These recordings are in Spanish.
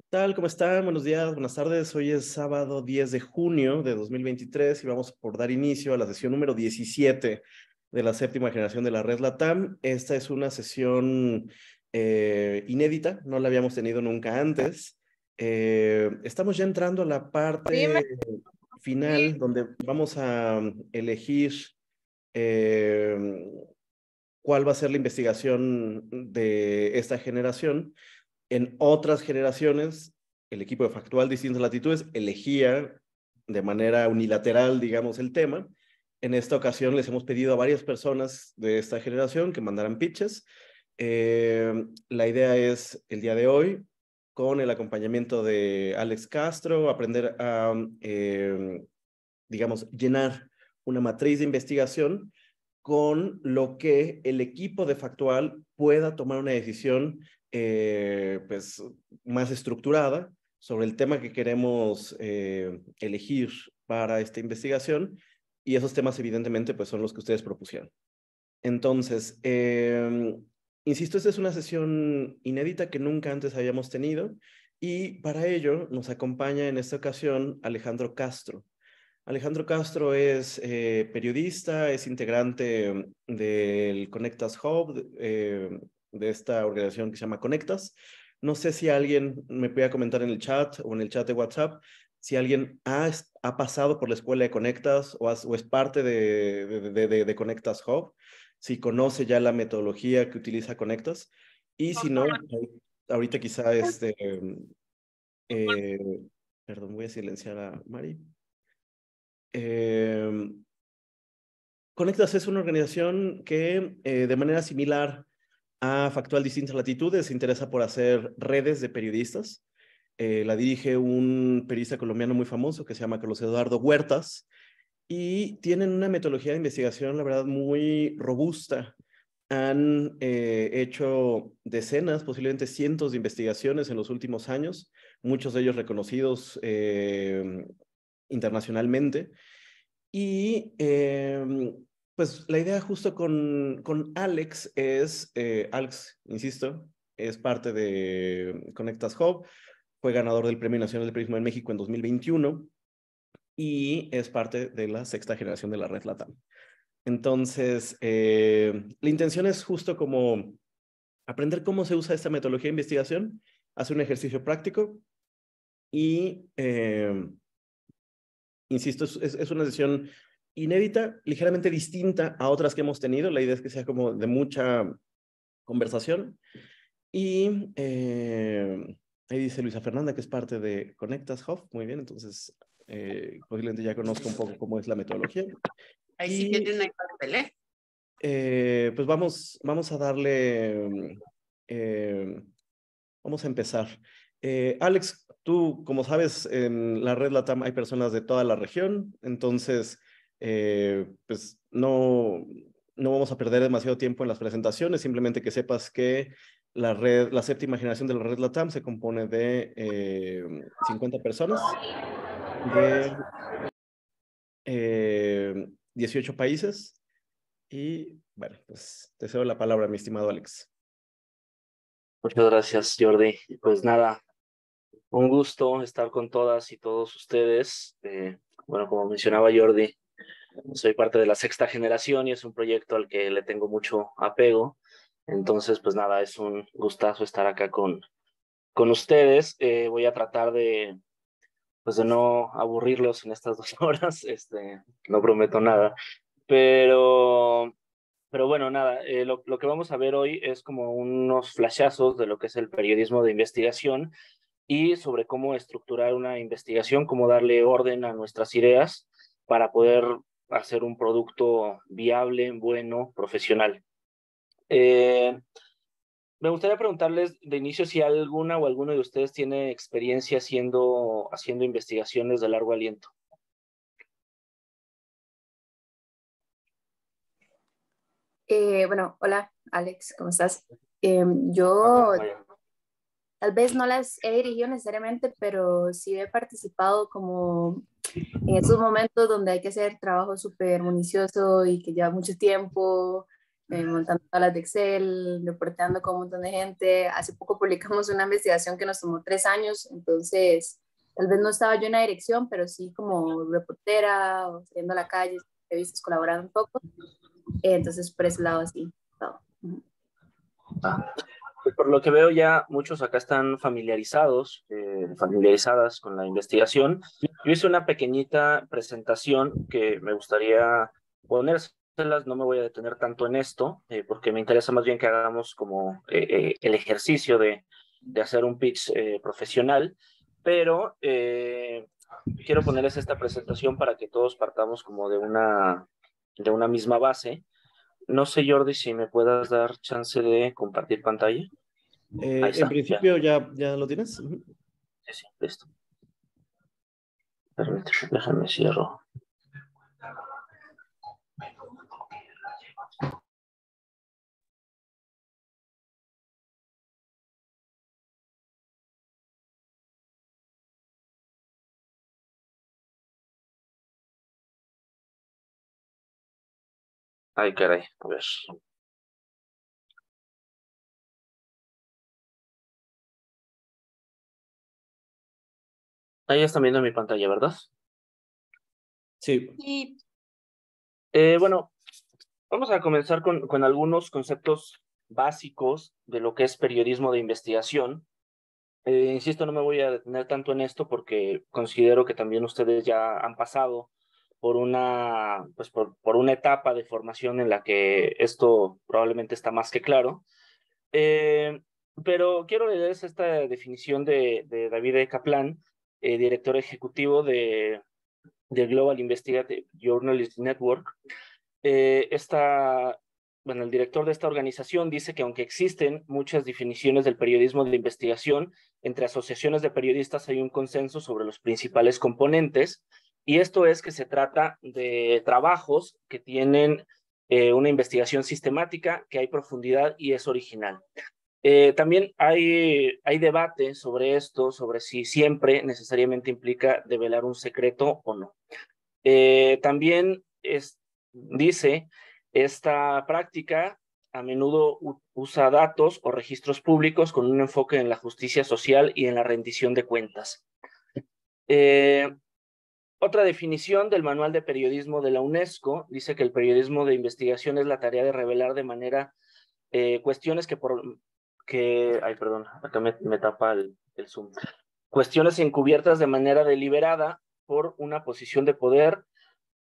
Tal? ¿Cómo están? Buenos días, buenas tardes. Hoy es sábado 10 de junio de 2023 y vamos por dar inicio a la sesión número 17 de la séptima generación de la red LATAM. Esta es una sesión inédita, no la habíamos tenido nunca antes. Estamos ya entrando a la Dime. parte final donde vamos a elegir eh, cuál va a ser la investigación de esta generación. En otras generaciones, el equipo de Factual Distintas Latitudes elegía de manera unilateral, digamos, el tema. En esta ocasión les hemos pedido a varias personas de esta generación que mandaran pitches. La idea es, el día de hoy, con el acompañamiento de Alex Castro, aprender a, digamos, llenar una matriz de investigación con lo que el equipo de Factual pueda tomar una decisión pues, más estructurada sobre el tema que queremos elegir para esta investigación, y esos temas evidentemente pues, son los que ustedes propusieron. Entonces, insisto, esta es una sesión inédita que nunca antes habíamos tenido, y para ello nos acompaña en esta ocasión Alejandro Castro. Alejandro Castro es periodista, es integrante del Conectas Hub, de esta organización que se llama Conectas. No sé si alguien me puede comentar en el chat o en el chat de WhatsApp si alguien ha pasado por la escuela de Conectas o es parte de Conectas Hub, si conoce ya la metodología que utiliza Conectas. Y si no, ahorita quizá eh, perdón, voy a silenciar a Mari. Eh, Conectas es una organización que de manera similar a Factual Distintas Latitudes se interesa por hacer redes de periodistas. La dirige un periodista colombiano muy famoso que se llama Carlos Eduardo Huertas, y tienen una metodología de investigación, la verdad, muy robusta. Han hecho decenas, posiblemente cientos de investigaciones en los últimos años, muchos de ellos reconocidos internacionalmente. Y pues la idea justo con Alex es, Alex, insisto, es parte de Conectas Hub, fue ganador del Premio Nacional del Periodismo en México en 2021 y es parte de la sexta generación de la red LATAM. Entonces, la intención es justo como aprender cómo se usa esta metodología de investigación, hacer un ejercicio práctico y insisto, es una sesión inédita, ligeramente distinta a otras que hemos tenido. La idea es que sea como de mucha conversación. Y ahí dice Luisa Fernanda, que es parte de Conectas Hub. Muy bien, entonces posiblemente ya conozco un poco cómo es la metodología. Ahí sí Y tienen el cartel, ¿eh? pues vamos a darle, eh, vamos a empezar. Alex, tú, como sabes, en la red LATAM hay personas de toda la región, entonces, pues no vamos a perder demasiado tiempo en las presentaciones, simplemente que sepas que la séptima generación de la red LATAM se compone de 50 personas de 18 países, y bueno, pues te cedo la palabra, mi estimado Alex. Muchas gracias, Jordi. Pues nada, un gusto estar con todas y todos ustedes. Bueno, como mencionaba Jordi, soy parte de la sexta generación y es un proyecto al que le tengo mucho apego. Entonces, pues nada, es un gustazo estar acá con ustedes. Voy a tratar pues de no aburrirlos en estas 2 horas. No prometo nada, pero bueno, nada, lo que vamos a ver hoy es como unos flashazos de lo que es el periodismo de investigación y sobre cómo estructurar una investigación, cómo darle orden a nuestras ideas para poder hacer un producto viable, bueno, profesional. Me gustaría preguntarles de inicio si alguna o alguno de ustedes tiene experiencia haciendo investigaciones de largo aliento. Bueno, hola Alex, ¿cómo estás? Yo tal vez no las he dirigido necesariamente, pero sí he participado como en esos momentos donde hay que hacer trabajo súper minucioso y que lleva mucho tiempo montando tablas de Excel, reporteando con un montón de gente. Hace poco publicamos una investigación que nos tomó 3 años, entonces tal vez no estaba yo en la dirección, pero sí como reportera, o saliendo a la calle, revistas, colaborando un poco. Entonces por ese lado sí. Todo. Ah, pues por lo que veo ya muchos acá están familiarizadas con la investigación. Yo hice una pequeñita presentación que me gustaría ponérselas, no me voy a detener tanto en esto, porque me interesa más bien que hagamos como el ejercicio de hacer un pitch profesional, pero quiero ponerles esta presentación para que todos partamos como de una misma base. No sé, Jordi, si me puedas dar chance de compartir pantalla. Ahí En está, ya. principio ya lo tienes. Ujú. Sí, sí, listo. Permíteme, déjame cierro. Ay, caray, a ver. Ahí están viendo mi pantalla, ¿verdad? Sí. Y Bueno, vamos a comenzar con algunos conceptos básicos de lo que es periodismo de investigación. Insisto, no me voy a detener tanto en esto porque considero que también ustedes ya han pasado por una etapa de formación en la que esto probablemente está más que claro. Eh, pero quiero leerles esta definición de David E. Kaplan, director ejecutivo de Global Investigative Journalism Network. Bueno, el director de esta organización dice que aunque existen muchas definiciones del periodismo de investigación, entre asociaciones de periodistas hay un consenso sobre los principales componentes, y esto es que se trata de trabajos que tienen una investigación sistemática, que hay profundidad y es original. También hay debate sobre esto, sobre si siempre necesariamente implica develar un secreto o no. También dice, esta práctica a menudo usa datos o registros públicos con un enfoque en la justicia social y en la rendición de cuentas. Otra definición del Manual de Periodismo de la UNESCO dice que el periodismo de investigación es la tarea de revelar de manera cuestiones ay, perdón, acá me tapa el Zoom. Cuestiones encubiertas de manera deliberada por una posición de poder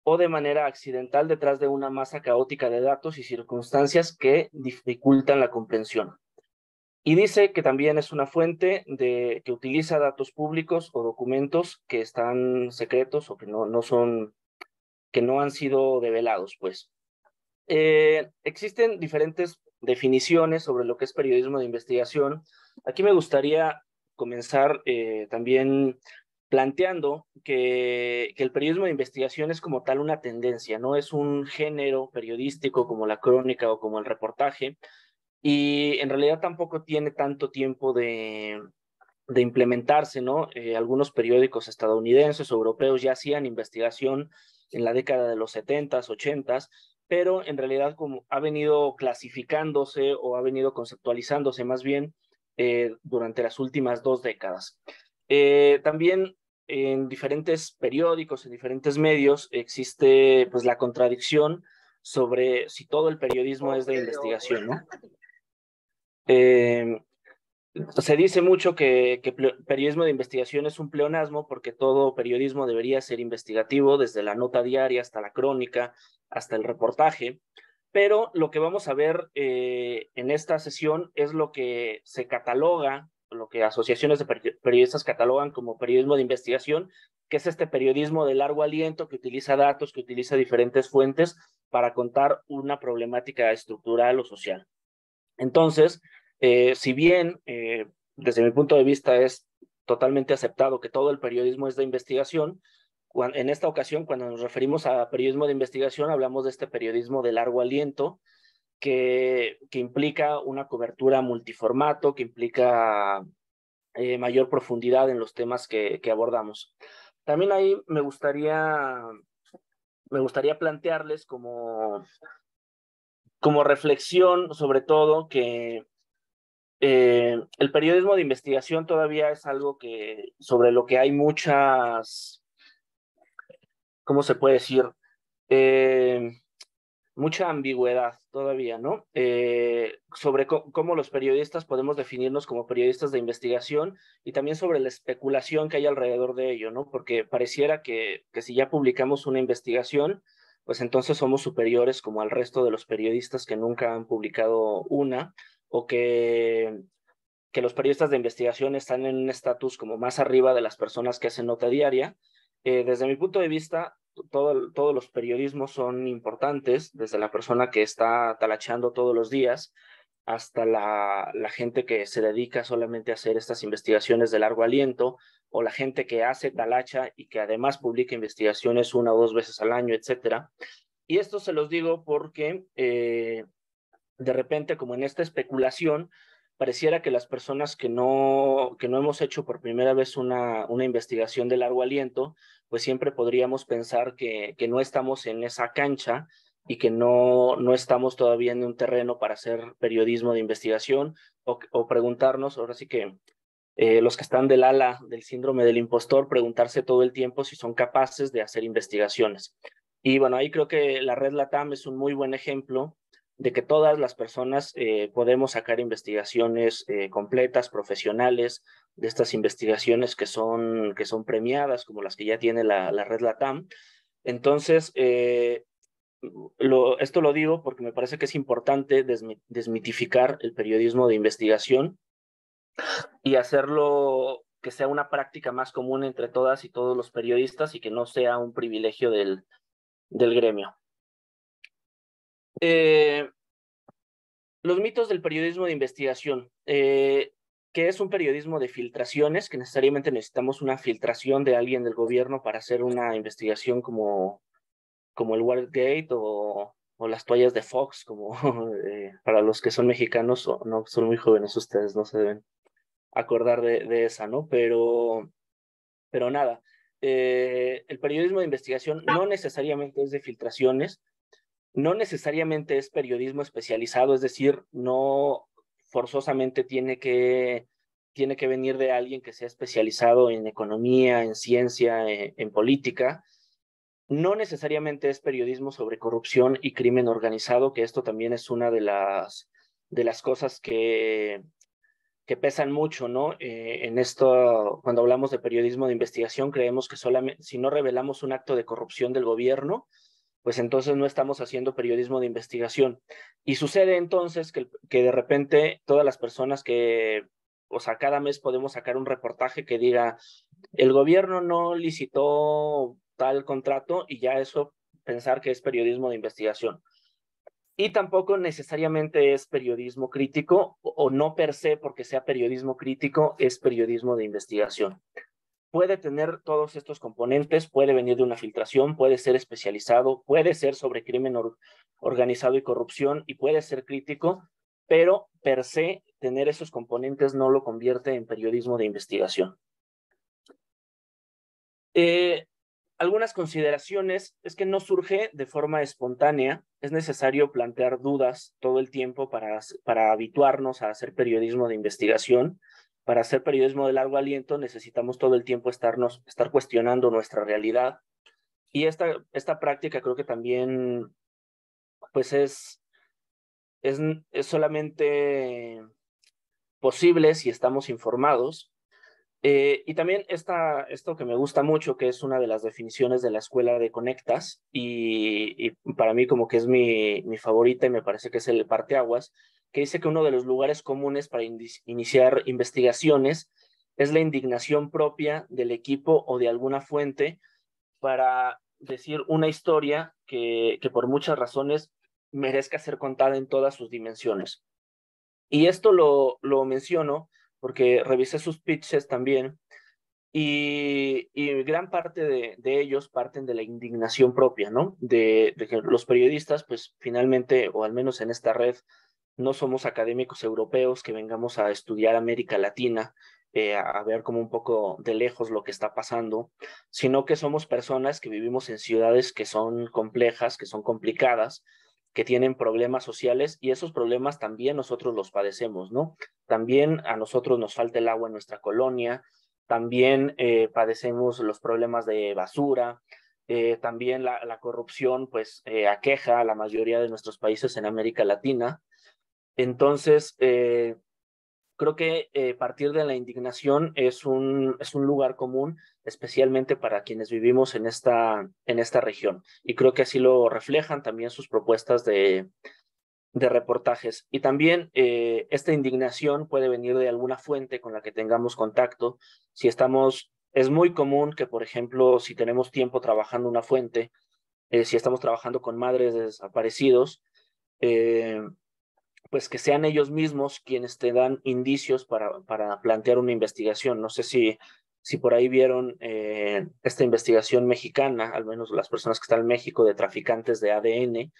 o de manera accidental detrás de una masa caótica de datos y circunstancias que dificultan la comprensión. Y dice que también es una fuente que utiliza datos públicos o documentos que están secretos o que que no han sido develados, pues. Existen diferentes definiciones sobre lo que es periodismo de investigación. Aquí me gustaría comenzar también planteando que el periodismo de investigación es como tal una tendencia, no es un género periodístico como la crónica o como el reportaje, y en realidad tampoco tiene tanto tiempo de implementarse, ¿no? Algunos periódicos estadounidenses o europeos ya hacían investigación en la década de los 70s, 80s, pero en realidad como ha venido clasificándose o ha venido conceptualizándose más bien durante las últimas 2 décadas. También en diferentes periódicos, en diferentes medios, existe pues la contradicción sobre si todo el periodismo es de investigación, ¿no? Se dice mucho que periodismo de investigación es un pleonasmo porque todo periodismo debería ser investigativo, desde la nota diaria hasta la crónica, hasta el reportaje, pero lo que vamos a ver en esta sesión es lo que se cataloga, lo que asociaciones de periodistas catalogan como periodismo de investigación, que es este periodismo de largo aliento que utiliza datos, que utiliza diferentes fuentes para contar una problemática estructural o social. Entonces, si bien desde mi punto de vista es totalmente aceptado que todo el periodismo es de investigación, en esta ocasión, cuando nos referimos a periodismo de investigación, hablamos de este periodismo de largo aliento que implica una cobertura multiformato, que implica mayor profundidad en los temas que abordamos. También ahí me gustaría plantearles como como reflexión, sobre todo, que el periodismo de investigación todavía es algo sobre lo que hay muchas, ¿cómo se puede decir? Mucha ambigüedad todavía, ¿no? Sobre cómo los periodistas podemos definirnos como periodistas de investigación y también sobre la especulación que hay alrededor de ello, ¿no? Porque pareciera que si ya publicamos una investigación, pues entonces somos superiores como al resto de los periodistas que nunca han publicado una, o que los periodistas de investigación están en un estatus como más arriba de las personas que hacen nota diaria. Desde mi punto de vista, todos los periodismos son importantes, desde la persona que está talacheando todos los días hasta la gente que se dedica solamente a hacer estas investigaciones de largo aliento, o la gente que hace talacha y que además publica investigaciones 1 o 2 veces al año, etcétera. Y esto se los digo porque de repente, como en esta especulación, pareciera que las personas que no hemos hecho por primera vez una investigación de largo aliento, pues siempre podríamos pensar que no estamos en esa cancha y que no estamos todavía en un terreno para hacer periodismo de investigación, o preguntarnos, ahora sí que los que están del ala del síndrome del impostor, preguntarse todo el tiempo si son capaces de hacer investigaciones. Y bueno, ahí creo que la Red LATAM es un muy buen ejemplo de que todas las personas podemos sacar investigaciones completas, profesionales, de estas investigaciones que son premiadas, como las que ya tiene la Red LATAM. Entonces, esto lo digo porque me parece que es importante desmitificar el periodismo de investigación y hacerlo que sea una práctica más común entre todas y todos los periodistas y que no sea un privilegio del gremio. Los mitos del periodismo de investigación. ¿Qué es un periodismo de filtraciones? Que necesariamente necesitamos una filtración de alguien del gobierno para hacer una investigación como el Watergate o las toallas de Fox, como para los que son mexicanos, o no, son muy jóvenes ustedes, no se deben acordar de esa, ¿no? Pero nada, el periodismo de investigación no necesariamente es de filtraciones, no necesariamente es periodismo especializado, es decir, no forzosamente tiene que venir de alguien que sea especializado en economía, en ciencia, en política. No necesariamente es periodismo sobre corrupción y crimen organizado, que esto también es una de las cosas que pesan mucho, ¿no? En esto, cuando hablamos de periodismo de investigación, creemos que solamente si no revelamos un acto de corrupción del gobierno, pues entonces no estamos haciendo periodismo de investigación. Y sucede entonces que de repente todas las personas o sea, cada mes podemos sacar un reportaje que diga, el gobierno no licitó tal contrato, y ya eso pensar que es periodismo de investigación. Y tampoco necesariamente es periodismo crítico, o no per se porque sea periodismo crítico es periodismo de investigación. Puede tener todos estos componentes, puede venir de una filtración, puede ser especializado, puede ser sobre crimen organizado y corrupción, y puede ser crítico, pero per se tener esos componentes no lo convierte en periodismo de investigación. Algunas consideraciones es que no surge de forma espontánea, es necesario plantear dudas todo el tiempo para habituarnos a hacer periodismo de investigación. Para hacer periodismo de largo aliento necesitamos todo el tiempo estar cuestionando nuestra realidad, y esta práctica creo que también pues es solamente posible si estamos informados. Y también esto que me gusta mucho, que es una de las definiciones de la escuela de Conectas, y para mí como que es mi favorita, y me parece que es el parteaguas, que dice que uno de los lugares comunes para iniciar investigaciones es la indignación propia del equipo o de alguna fuente para decir una historia que por muchas razones merezca ser contada en todas sus dimensiones. Y esto lo menciono porque revisé sus pitches también, y gran parte de ellos parten de la indignación propia, ¿no? De que los periodistas, pues finalmente, o al menos en esta red, no somos académicos europeos que vengamos a estudiar América Latina, a ver como un poco de lejos lo que está pasando, sino que somos personas que vivimos en ciudades que son complejas, que son complicadas, que tienen problemas sociales, y esos problemas también nosotros los padecemos, ¿no? También a nosotros nos falta el agua en nuestra colonia, también padecemos los problemas de basura, también la corrupción pues aqueja a la mayoría de nuestros países en América Latina. Entonces, creo que partir de la indignación es un lugar común, especialmente para quienes vivimos en esta región. Y creo que así lo reflejan también sus propuestas de reportajes. Y también esta indignación puede venir de alguna fuente con la que tengamos contacto. Si estamos, es muy común que, por ejemplo, si tenemos tiempo trabajando una fuente, si estamos trabajando con madres de desaparecidos, pues que sean ellos mismos quienes te dan indicios para plantear una investigación. No sé si por ahí vieron esta investigación mexicana, al menos las personas que están en México, de traficantes de ADN.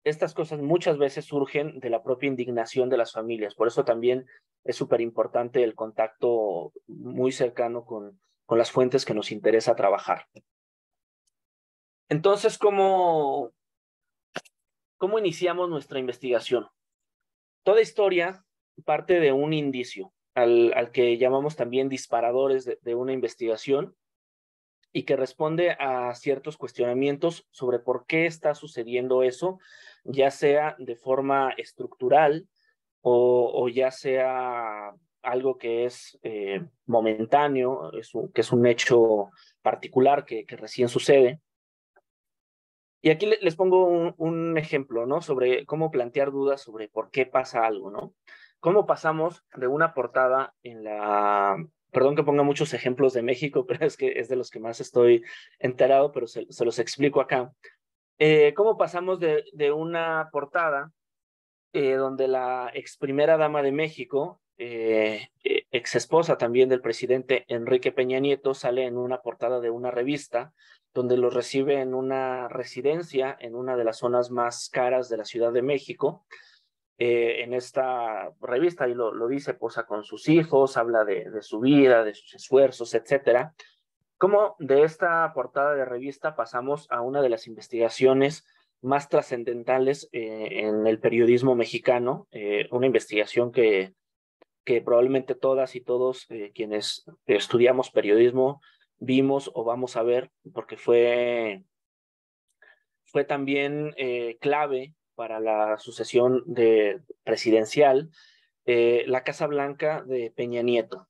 Estas cosas muchas veces surgen de la propia indignación de las familias. Por eso también es súper importante el contacto muy cercano con las fuentes que nos interesa trabajar. Entonces, ¿cómo iniciamos nuestra investigación? Toda historia parte de un indicio, al que llamamos también disparadores de una investigación, y que responde a ciertos cuestionamientos sobre por qué está sucediendo eso, ya sea de forma estructural o ya sea algo que es momentáneo, que es un hecho particular que recién sucede. Y aquí les pongo un ejemplo, ¿no? Sobre cómo plantear dudas sobre por qué pasa algo, ¿no? ¿Cómo pasamos de una portada en la... Perdón que ponga muchos ejemplos de México, pero es que es de los que más estoy enterado, pero se los explico acá. ¿Cómo pasamos de una portada donde la ex primera dama de México, ex esposa también del presidente Enrique Peña Nieto, sale en una portada de una revista donde los recibe en una residencia en una de las zonas más caras de la Ciudad de México? En esta revista, y lo dice, posa con sus hijos, habla de su vida, de sus esfuerzos, etcétera. ¿Cómo de esta portada de revista pasamos a una de las investigaciones más trascendentales en el periodismo mexicano? Una investigación que probablemente todas y todos quienes estudiamos periodismo vimos o vamos a ver, porque fue también clave para la sucesión presidencial, la Casa Blanca de Peña Nieto,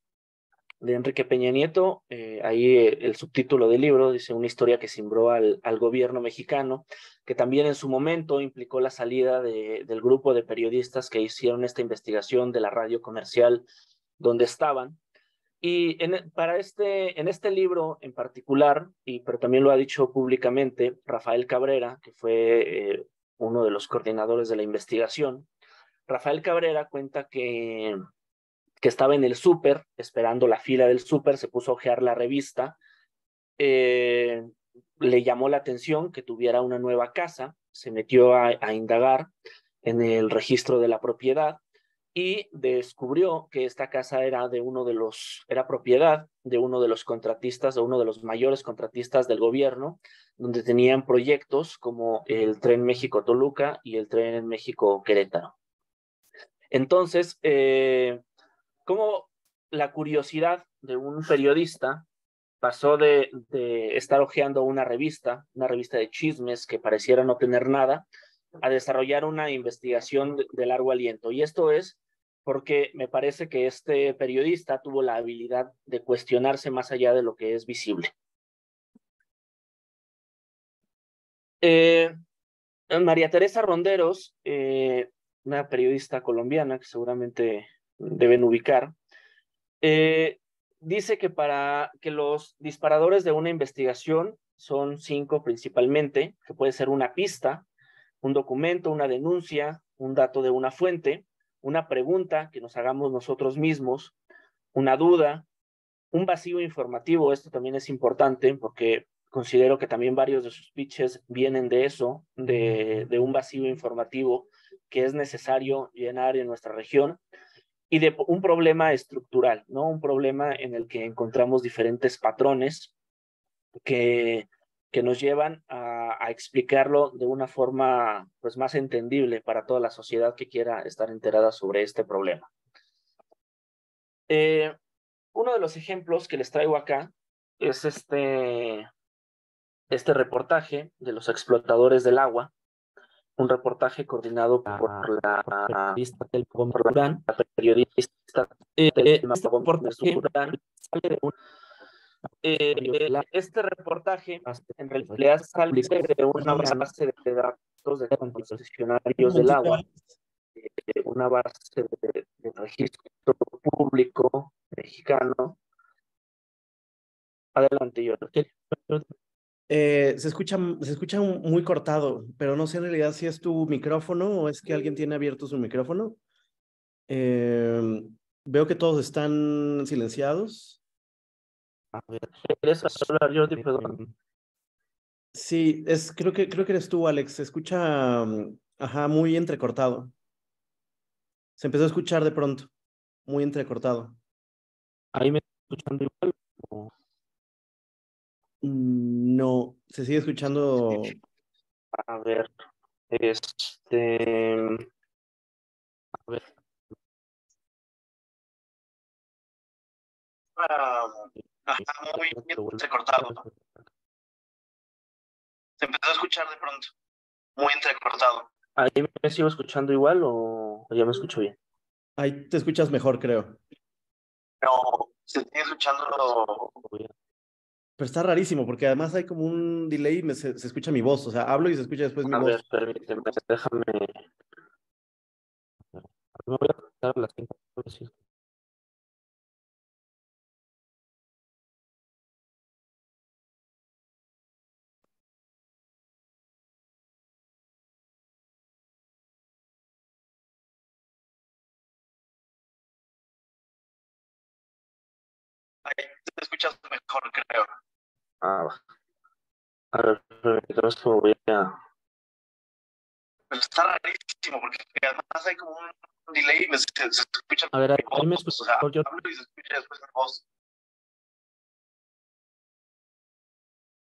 de Enrique Peña Nieto. Ahí el subtítulo del libro dice: una historia que cimbró al gobierno mexicano, que también en su momento implicó la salida del grupo de periodistas que hicieron esta investigación de la radio comercial donde estaban. Y en este libro en particular, pero también lo ha dicho públicamente Rafael Cabrera, que fue uno de los coordinadores de la investigación. Rafael Cabrera cuenta que estaba en el súper, esperando la fila del súper, se puso a hojear la revista, le llamó la atención que tuviera una nueva casa, se metió a indagar en el registro de la propiedad y descubrió que esta casa era propiedad de uno de los contratistas, de uno de los mayores contratistas del gobierno, donde tenían proyectos como el Tren México-Toluca y el Tren México-Querétaro. Entonces, cómo la curiosidad de un periodista pasó de estar hojeando una revista de chismes que pareciera no tener nada, a desarrollar una investigación de largo aliento. Y esto es porque me parece que este periodista tuvo la habilidad de cuestionarse más allá de lo que es visible. María Teresa Ronderos, una periodista colombiana que seguramente deben ubicar, dice que para que los disparadores de una investigación son 5 principalmente, que puede ser una pista, un documento, una denuncia, un dato de una fuente, una pregunta que nos hagamos nosotros mismos, una duda, un vacío informativo. Esto también es importante porque considero que también varios de sus pitches vienen de eso, de un vacío informativo que es necesario llenar en nuestra región, y de un problema estructural, ¿no? Un problema en el que encontramos diferentes patrones que que nos llevan a explicarlo de una forma pues, más entendible para toda la sociedad que quiera estar enterada sobre este problema. Uno de los ejemplos que les traigo acá es este reportaje de los explotadores del agua, un reportaje coordinado por la periodista Telma Gómez Durán. La periodista Telma Gómez Durán sale de este reportaje en realidad sale de una base de datos de concesionarios del agua, una base de registro público mexicano. Adelante, yo. Se escucha muy cortado, pero no sé en realidad si es tu micrófono o es que alguien tiene abierto su micrófono. Veo que todos están silenciados. A ver, ¿quieres hablar, Jordi? Perdón. Sí, creo que eres tú, Alex. Se escucha, ajá, muy entrecortado. Se empezó a escuchar de pronto, muy entrecortado. ¿Ahí me está escuchando igual? ¿O? No, se sigue escuchando. A ver, a ver. Muy entrecortado. Se empezó a escuchar de pronto, muy entrecortado. ¿Ahí me sigo escuchando igual o ya me escucho bien? Ahí te escuchas mejor, creo. No, se sigue escuchando. Pero está rarísimo, porque además hay como un delay y se escucha mi voz. O sea, hablo y se escucha después mi A voz. ver, permíteme, déjame. Me voy a conectar a las 5. Ahí te escuchas mejor, creo. Ah, va. A ver, permíteme, es que me voy a. Pero está rarísimo, porque además hay como un delay y se escucha. A ver, ahí me escucho. O sea, hablo y se escucha después mi voz.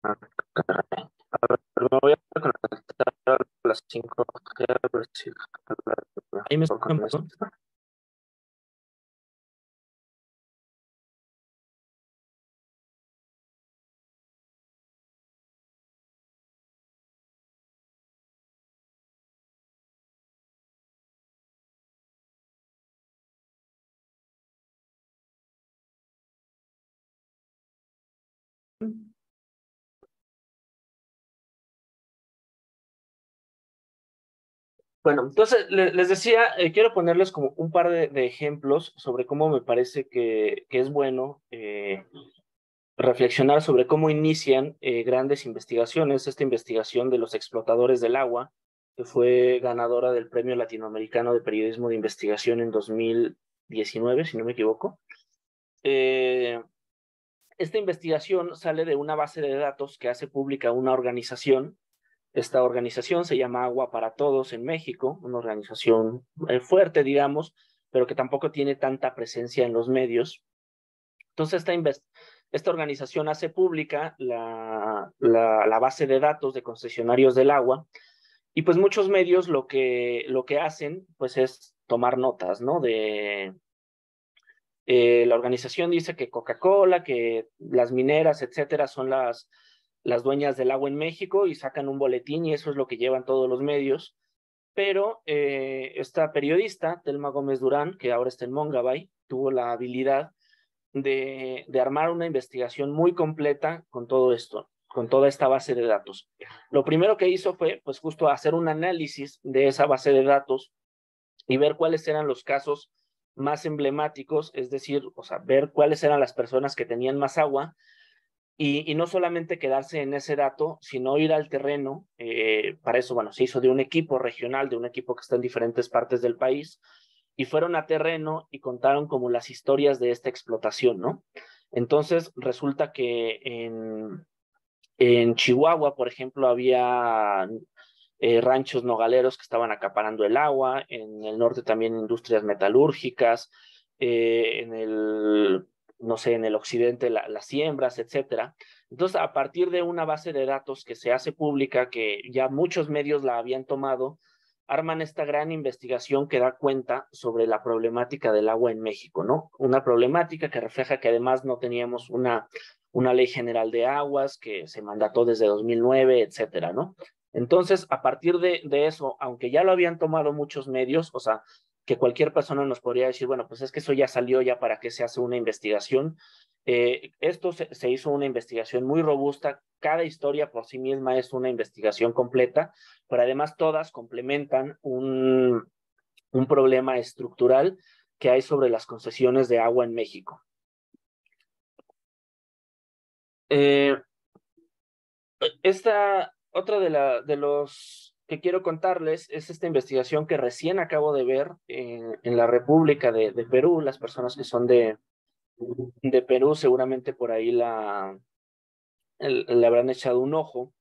Ah, caray. A ver, me voy a conectar a las 5. Ahí me escuchan, ¿no? Bueno, entonces les decía, quiero ponerles como un par de ejemplos sobre cómo me parece que es bueno reflexionar sobre cómo inician grandes investigaciones. Esta investigación de los explotadores del agua, que fue ganadora del Premio Latinoamericano de Periodismo de Investigación en 2019, si no me equivoco. Esta investigación sale de una base de datos que hace pública una organización. Esta organización se llama Agua para Todos en México, una organización fuerte, digamos, pero que tampoco tiene tanta presencia en los medios. Entonces, esta organización hace pública la base de datos de concesionarios del agua y pues muchos medios lo que hacen pues es tomar notas, ¿no? La organización dice que Coca-Cola, que las mineras, etcétera, son las dueñas del agua en México y sacan un boletín y eso es lo que llevan todos los medios. Pero esta periodista, Telma Gómez Durán, que ahora está en Mongabay, tuvo la habilidad de armar una investigación muy completa con todo esto, con toda esta base de datos. Lo primero que hizo fue, pues justo hacer un análisis de esa base de datos y ver cuáles eran los casos más emblemáticos, es decir, o sea, ver cuáles eran las personas que tenían más agua y no solamente quedarse en ese dato, sino ir al terreno. Para eso, bueno, se hizo de un equipo regional, de un equipo que está en diferentes partes del país, y fueron a terreno y contaron como las historias de esta explotación, ¿no? Entonces, resulta que en Chihuahua, por ejemplo, había ranchos nogaleros que estaban acaparando el agua, en el norte también industrias metalúrgicas, en el no sé, en el occidente las siembras, etcétera. Entonces, a partir de una base de datos que se hace pública, que ya muchos medios la habían tomado, arman esta gran investigación que da cuenta sobre la problemática del agua en México, ¿no? Una problemática que refleja que además no teníamos una ley general de aguas que se mandató desde 2009, etcétera, ¿no? Entonces, a partir de eso, aunque ya lo habían tomado muchos medios, o sea, que cualquier persona nos podría decir, bueno, pues es que eso ya salió, ya para qué se hace una investigación. Esto se hizo una investigación muy robusta, cada historia por sí misma es una investigación completa, pero además todas complementan un problema estructural que hay sobre las concesiones de agua en México. Otra de los que quiero contarles es esta investigación que recién acabo de ver en la República de Perú. Las personas que son de Perú seguramente por ahí le habrán echado un ojo,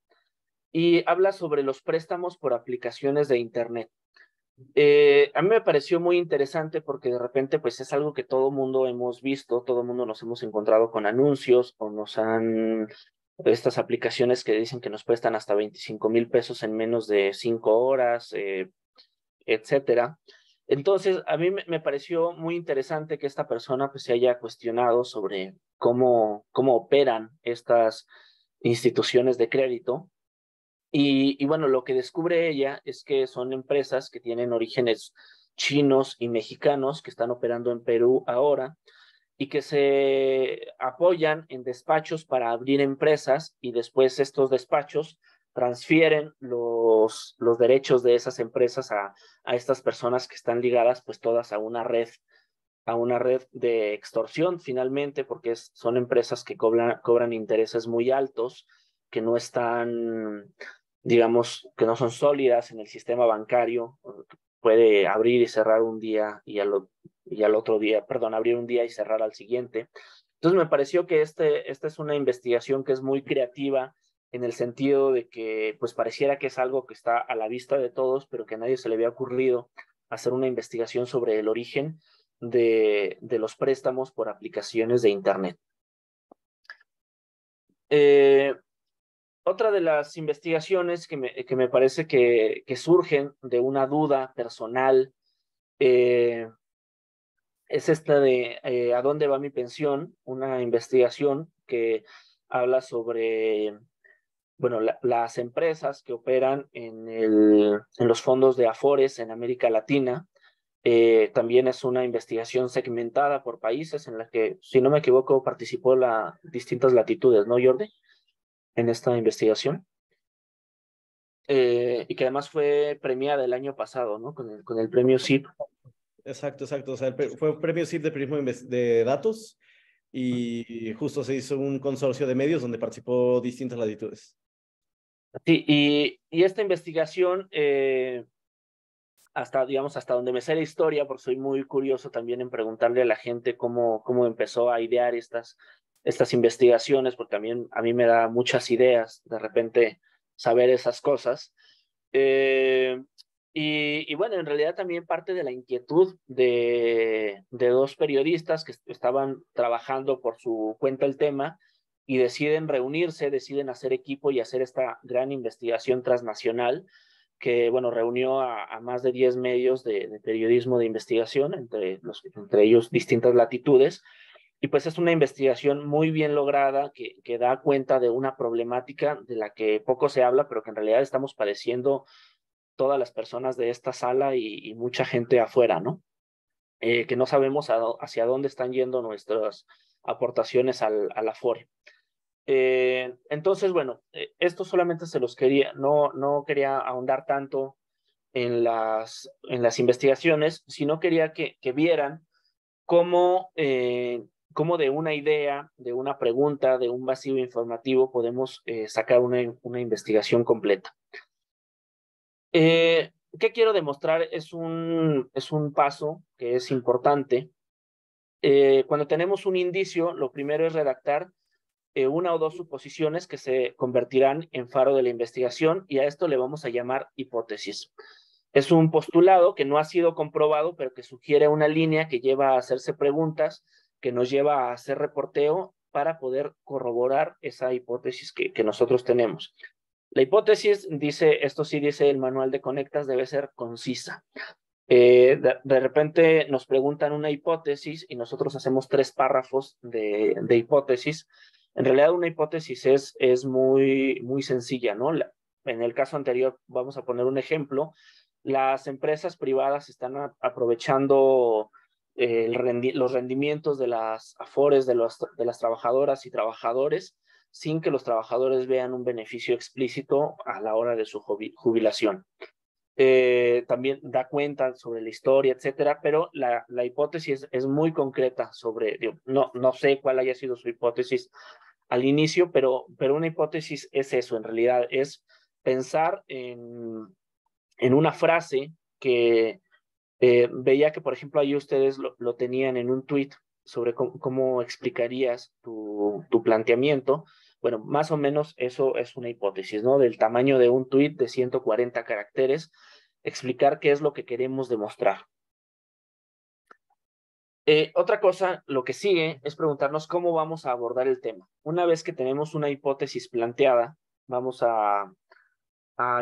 y habla sobre los préstamos por aplicaciones de Internet. A mí me pareció muy interesante porque de repente pues es algo que todo mundo hemos visto, todo mundo nos hemos encontrado con anuncios o estas aplicaciones que dicen que nos prestan hasta 25,000 pesos en menos de 5 horas, etcétera. Entonces, a mí me pareció muy interesante que esta persona pues se haya cuestionado sobre cómo operan estas instituciones de crédito. Y bueno, lo que descubre ella es que son empresas que tienen orígenes chinos y mexicanos que están operando en Perú ahora y que se apoyan en despachos para abrir empresas, y después estos despachos transfieren los derechos de esas empresas a estas personas que están ligadas pues todas a una red de extorsión finalmente, porque son empresas que cobran intereses muy altos, que no están, digamos, que no son sólidas en el sistema bancario. Puede abrir y cerrar un día y al otro día, perdón, abrir un día y cerrar al siguiente. Entonces me pareció que esta es una investigación que es muy creativa, en el sentido de que pues pareciera que es algo que está a la vista de todos, pero que a nadie se le había ocurrido hacer una investigación sobre el origen de los préstamos por aplicaciones de Internet. Otra de las investigaciones que me parece que surgen de una duda personal es esta de ¿a dónde va mi pensión? Una investigación que habla sobre, bueno, las empresas que operan en los fondos de Afores en América Latina. También es una investigación segmentada por países en la que, si no me equivoco, participó distintas latitudes, ¿no, Jordi? En esta investigación. Y que además fue premiada el año pasado, ¿no? Con el premio CIP. Exacto. O sea, fue un premio CIP de periodismo de datos, y justo se hizo un consorcio de medios donde participó distintas latitudes. Sí, y esta investigación, hasta donde me sé la historia, porque soy muy curioso también en preguntarle a la gente cómo empezó a idear estas investigaciones, porque también a mí me da muchas ideas de repente saber esas cosas. Y bueno, en realidad también parte de la inquietud de dos periodistas que estaban trabajando por su cuenta el tema y deciden reunirse, deciden hacer equipo y hacer esta gran investigación transnacional que, bueno, reunió a más de 10 medios de periodismo de investigación, entre ellos distintas latitudes. Y pues es una investigación muy bien lograda que da cuenta de una problemática de la que poco se habla, pero que en realidad estamos padeciendo todas las personas de esta sala y mucha gente afuera, ¿no? Que no sabemos hacia dónde están yendo nuestras aportaciones al Afore. Entonces, bueno, esto solamente se los quería, no quería ahondar tanto en las investigaciones, sino quería que vieran cómo de una idea, de una pregunta, de un vacío informativo podemos sacar una investigación completa. ¿Qué quiero demostrar? Es un paso que es importante. Cuando tenemos un indicio, lo primero es redactar una o dos suposiciones que se convertirán en faro de la investigación, y a esto le vamos a llamar hipótesis. Es un postulado que no ha sido comprobado, pero que sugiere una línea que lleva a hacerse preguntas que nos lleva a hacer reporteo para poder corroborar esa hipótesis que nosotros tenemos. La hipótesis, esto sí dice el manual de Conectas, debe ser concisa. De repente nos preguntan una hipótesis y nosotros hacemos 3 párrafos de hipótesis. En realidad una hipótesis es muy sencilla, ¿no? En el caso anterior, vamos a poner un ejemplo, las empresas privadas están aprovechando los rendimientos de las afores de las trabajadoras y trabajadores sin que los trabajadores vean un beneficio explícito a la hora de su jubilación. También da cuenta sobre la historia, etcétera, pero la hipótesis es muy concreta sobre, no sé cuál haya sido su hipótesis al inicio, pero una hipótesis es eso, en realidad, es pensar en una frase que veía que, por ejemplo, ahí ustedes lo tenían en un tweet sobre cómo explicarías tu planteamiento. Bueno, más o menos eso es una hipótesis, ¿no? Del tamaño de un tweet de 140 caracteres, explicar qué es lo que queremos demostrar. Otra cosa, lo que sigue es preguntarnos cómo vamos a abordar el tema. Una vez que tenemos una hipótesis planteada, vamos a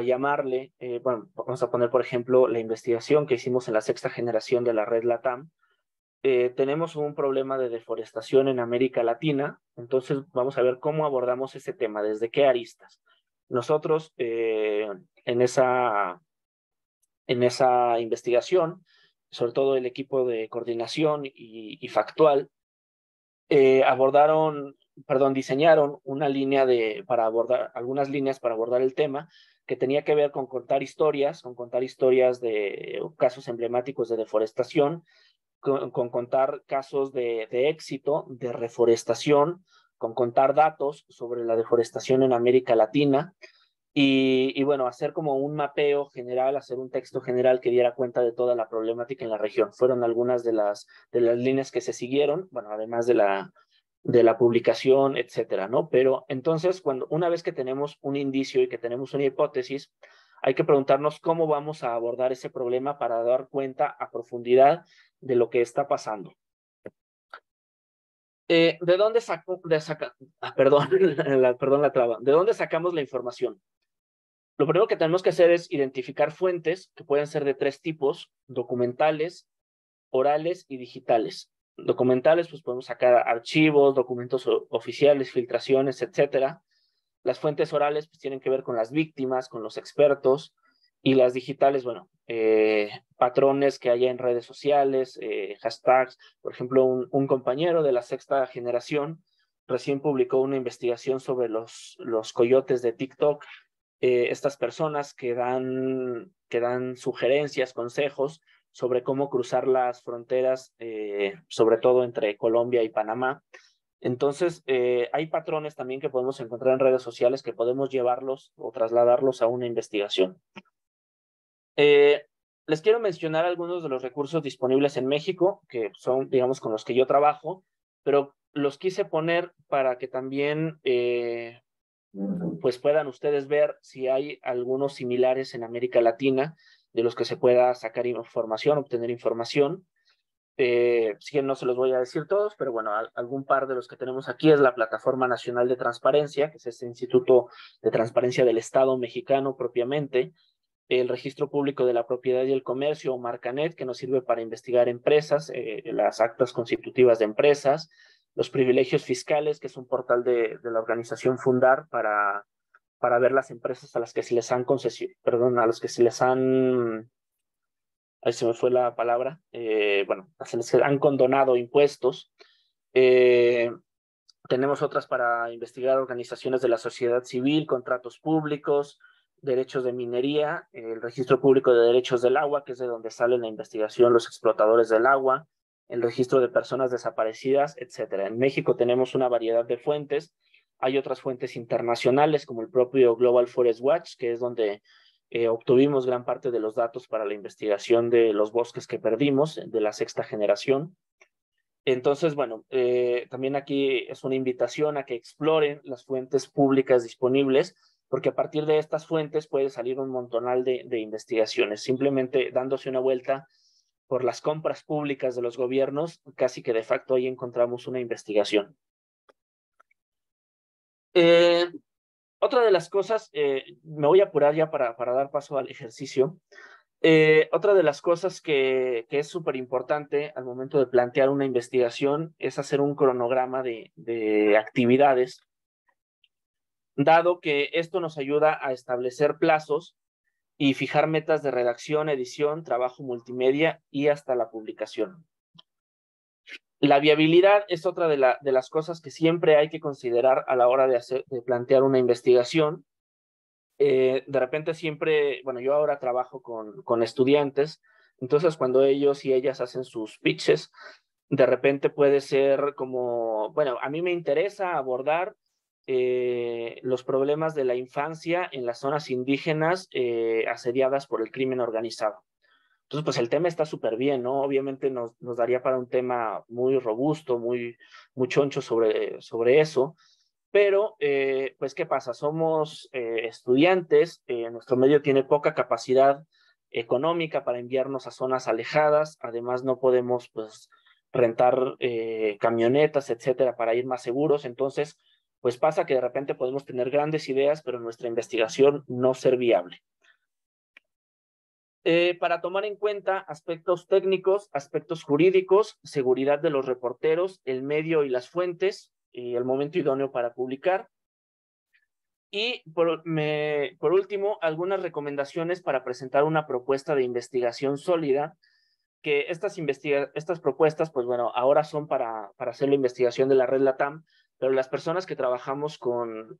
llamarle, bueno, vamos a poner, por ejemplo, la investigación que hicimos en la 6ª generación de la red LATAM. Tenemos un problema de deforestación en América Latina, entonces vamos a ver cómo abordamos ese tema, desde qué aristas. Nosotros en esa investigación, sobre todo el equipo de coordinación y factual, diseñaron una línea algunas líneas para abordar el tema que tenía que ver con contar historias de casos emblemáticos de deforestación, con contar casos de éxito, de reforestación, con contar datos sobre la deforestación en América Latina y bueno, hacer como un mapeo general, hacer un texto general que diera cuenta de toda la problemática en la región. Fueron algunas de las líneas que se siguieron, bueno, además de la publicación, etcétera, ¿no? Pero entonces, una vez que tenemos un indicio y que tenemos una hipótesis, hay que preguntarnos cómo vamos a abordar ese problema para dar cuenta a profundidad de lo que está pasando. ¿De dónde ¿De dónde sacamos la información? Lo primero que tenemos que hacer es identificar fuentes que pueden ser de 3 tipos: documentales, orales y digitales. Documentales, pues podemos sacar archivos, documentos oficiales, filtraciones, etcétera. Las fuentes orales pues tienen que ver con las víctimas, con los expertos, y las digitales, bueno, patrones que haya en redes sociales, hashtags. Por ejemplo, un compañero de la 6ª generación recién publicó una investigación sobre los coyotes de TikTok. Estas personas que dan sugerencias, consejos sobre cómo cruzar las fronteras, sobre todo entre Colombia y Panamá. Entonces, hay patrones también que podemos encontrar en redes sociales que podemos llevarlos o trasladarlos a una investigación. Les quiero mencionar algunos de los recursos disponibles en México, que son, digamos, con los que yo trabajo, pero los quise poner para que también pues puedan ustedes ver si hay algunos similares en América Latina de los que se pueda sacar información, obtener información. Si bien no se los voy a decir todos, pero bueno, algún par de los que tenemos aquí es la Plataforma Nacional de Transparencia, que es este Instituto de Transparencia del Estado mexicano propiamente, el Registro Público de la Propiedad y el Comercio, o Marcanet, que nos sirve para investigar empresas, las actas constitutivas de empresas, los privilegios fiscales, que es un portal de la organización Fundar para ver las empresas a las que se les han ahí se me fue la palabra, se les han condonado impuestos. Tenemos otras para investigar organizaciones de la sociedad civil, contratos públicos, derechos de minería, el Registro Público de Derechos del Agua, que es de donde sale la investigación los explotadores del agua, el registro de personas desaparecidas, etcétera. En México tenemos una variedad de fuentes. Hay otras fuentes internacionales, como el propio Global Forest Watch, que es donde obtuvimos gran parte de los datos para la investigación de los bosques que perdimos, de la 6ª generación. Entonces, bueno, también aquí es una invitación a que exploren las fuentes públicas disponibles, porque a partir de estas fuentes puede salir un montonal de investigaciones. Simplemente dándose una vuelta por las compras públicas de los gobiernos, casi que de facto ahí encontramos una investigación. Otra de las cosas, me voy a apurar ya para dar paso al ejercicio. Otra de las cosas que es súper importante al momento de plantear una investigación es hacer un cronograma de actividades, dado que esto nos ayuda a establecer plazos y fijar metas de redacción, edición, trabajo multimedia y hasta la publicación. La viabilidad es otra de las cosas que siempre hay que considerar a la hora de plantear una investigación. De repente siempre, bueno, yo ahora trabajo con estudiantes, entonces cuando ellos y ellas hacen sus pitches, de repente puede ser como, bueno, a mí me interesa abordar los problemas de la infancia en las zonas indígenas asediadas por el crimen organizado. Entonces, pues el tema está súper bien, ¿no? Obviamente nos daría para un tema muy robusto, muy choncho sobre eso, pero, pues, ¿qué pasa? Somos estudiantes, nuestro medio tiene poca capacidad económica para enviarnos a zonas alejadas, además no podemos, pues, rentar camionetas, etcétera, para ir más seguros, entonces, pues pasa que de repente podemos tener grandes ideas, pero nuestra investigación no ser viable. Para tomar en cuenta aspectos técnicos, aspectos jurídicos, seguridad de los reporteros, el medio y las fuentes, y el momento idóneo para publicar. Y por último, algunas recomendaciones para presentar una propuesta de investigación sólida, que estas propuestas, pues bueno, ahora son para hacer la investigación de la red LATAM, pero las personas que trabajamos con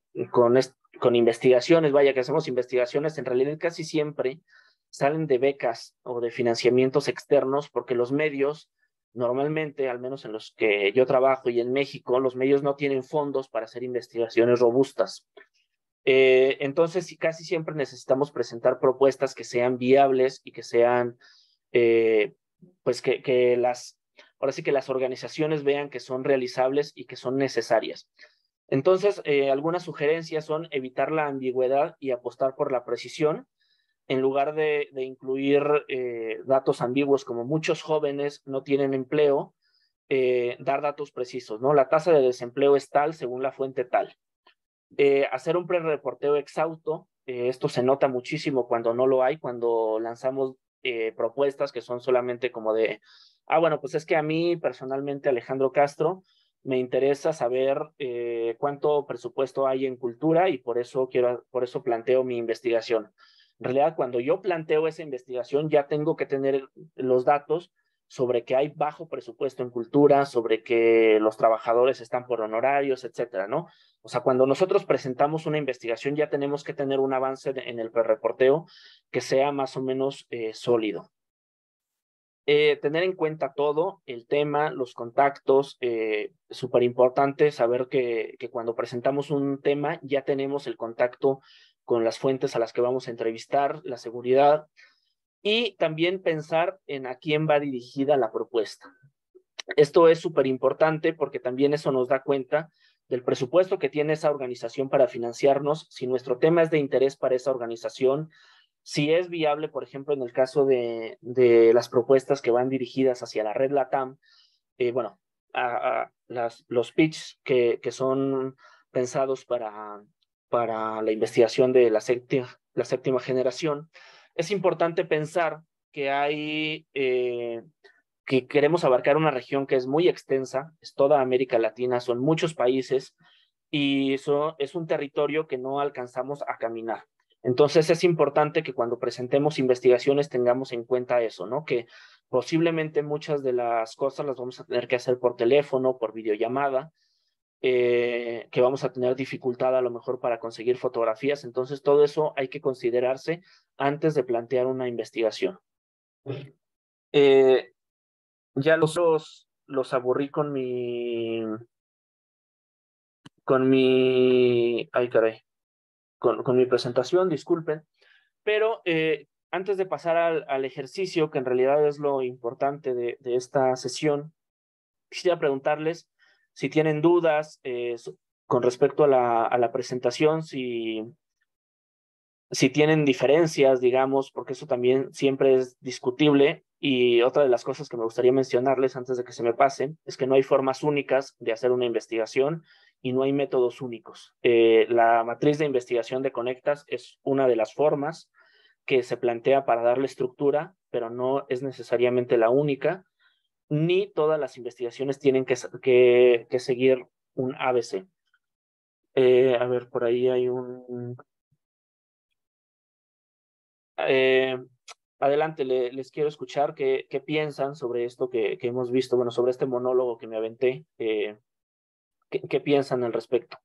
investigaciones, vaya, que hacemos investigaciones, en realidad casi siempre salen de becas o de financiamientos externos, porque los medios, normalmente, al menos en los que yo trabajo y en México, los medios no tienen fondos para hacer investigaciones robustas. Entonces, casi siempre necesitamos presentar propuestas que sean viables y que sean, pues ahora sí que las organizaciones vean que son realizables y que son necesarias. Entonces, algunas sugerencias son evitar la ambigüedad y apostar por la precisión, en lugar de incluir datos ambiguos como muchos jóvenes no tienen empleo, dar datos precisos, ¿no? La tasa de desempleo es tal según la fuente tal. Hacer un pre-reporteo exhausto, esto se nota muchísimo cuando no lo hay, cuando lanzamos propuestas que son solamente como de, bueno, pues es que a mí personalmente, Alejandro Castro, me interesa saber cuánto presupuesto hay en cultura y por eso planteo mi investigación. En realidad, cuando yo planteo esa investigación, ya tengo que tener los datos sobre que hay bajo presupuesto en cultura, sobre que los trabajadores están por honorarios, etcétera, ¿no? O sea, cuando nosotros presentamos una investigación, ya tenemos que tener un avance en el pre-reporteo que sea más o menos sólido. Tener en cuenta todo, el tema, los contactos, súper importante saber que cuando presentamos un tema ya tenemos el contacto con las fuentes a las que vamos a entrevistar, la seguridad, y también pensar en a quién va dirigida la propuesta. Esto es súper importante porque también eso nos da cuenta del presupuesto que tiene esa organización para financiarnos, si nuestro tema es de interés para esa organización, si es viable, por ejemplo, en el caso de las propuestas que van dirigidas hacia la red LATAM, bueno, los pitches que son pensados para la investigación de la séptima generación, es importante pensar que que queremos abarcar una región que es muy extensa, es toda América Latina, son muchos países y eso es un territorio que no alcanzamos a caminar. Entonces es importante que cuando presentemos investigaciones tengamos en cuenta eso, ¿no? Que posiblemente muchas de las cosas las vamos a tener que hacer por teléfono, por videollamada, que vamos a tener dificultad a lo mejor para conseguir fotografías. Entonces todo eso hay que considerarse antes de plantear una investigación. Ya los aburrí con mi, ay caray, con mi presentación, disculpen, pero antes de pasar al ejercicio, que en realidad es lo importante de esta sesión, quisiera preguntarles si tienen dudas con respecto a la presentación, si tienen diferencias, digamos, porque eso también siempre es discutible, Y otra de las cosas que me gustaría mencionarles antes de que se me pasen es que no hay formas únicas de hacer una investigación y no hay métodos únicos. La matriz de investigación de Conectas es una de las formas que se plantea para darle estructura, pero no es necesariamente la única, ni todas las investigaciones tienen que seguir un ABC. A ver, por ahí hay un... adelante, les quiero escuchar qué piensan sobre esto que hemos visto, bueno, sobre este monólogo que me aventé. ¿Qué piensan al respecto?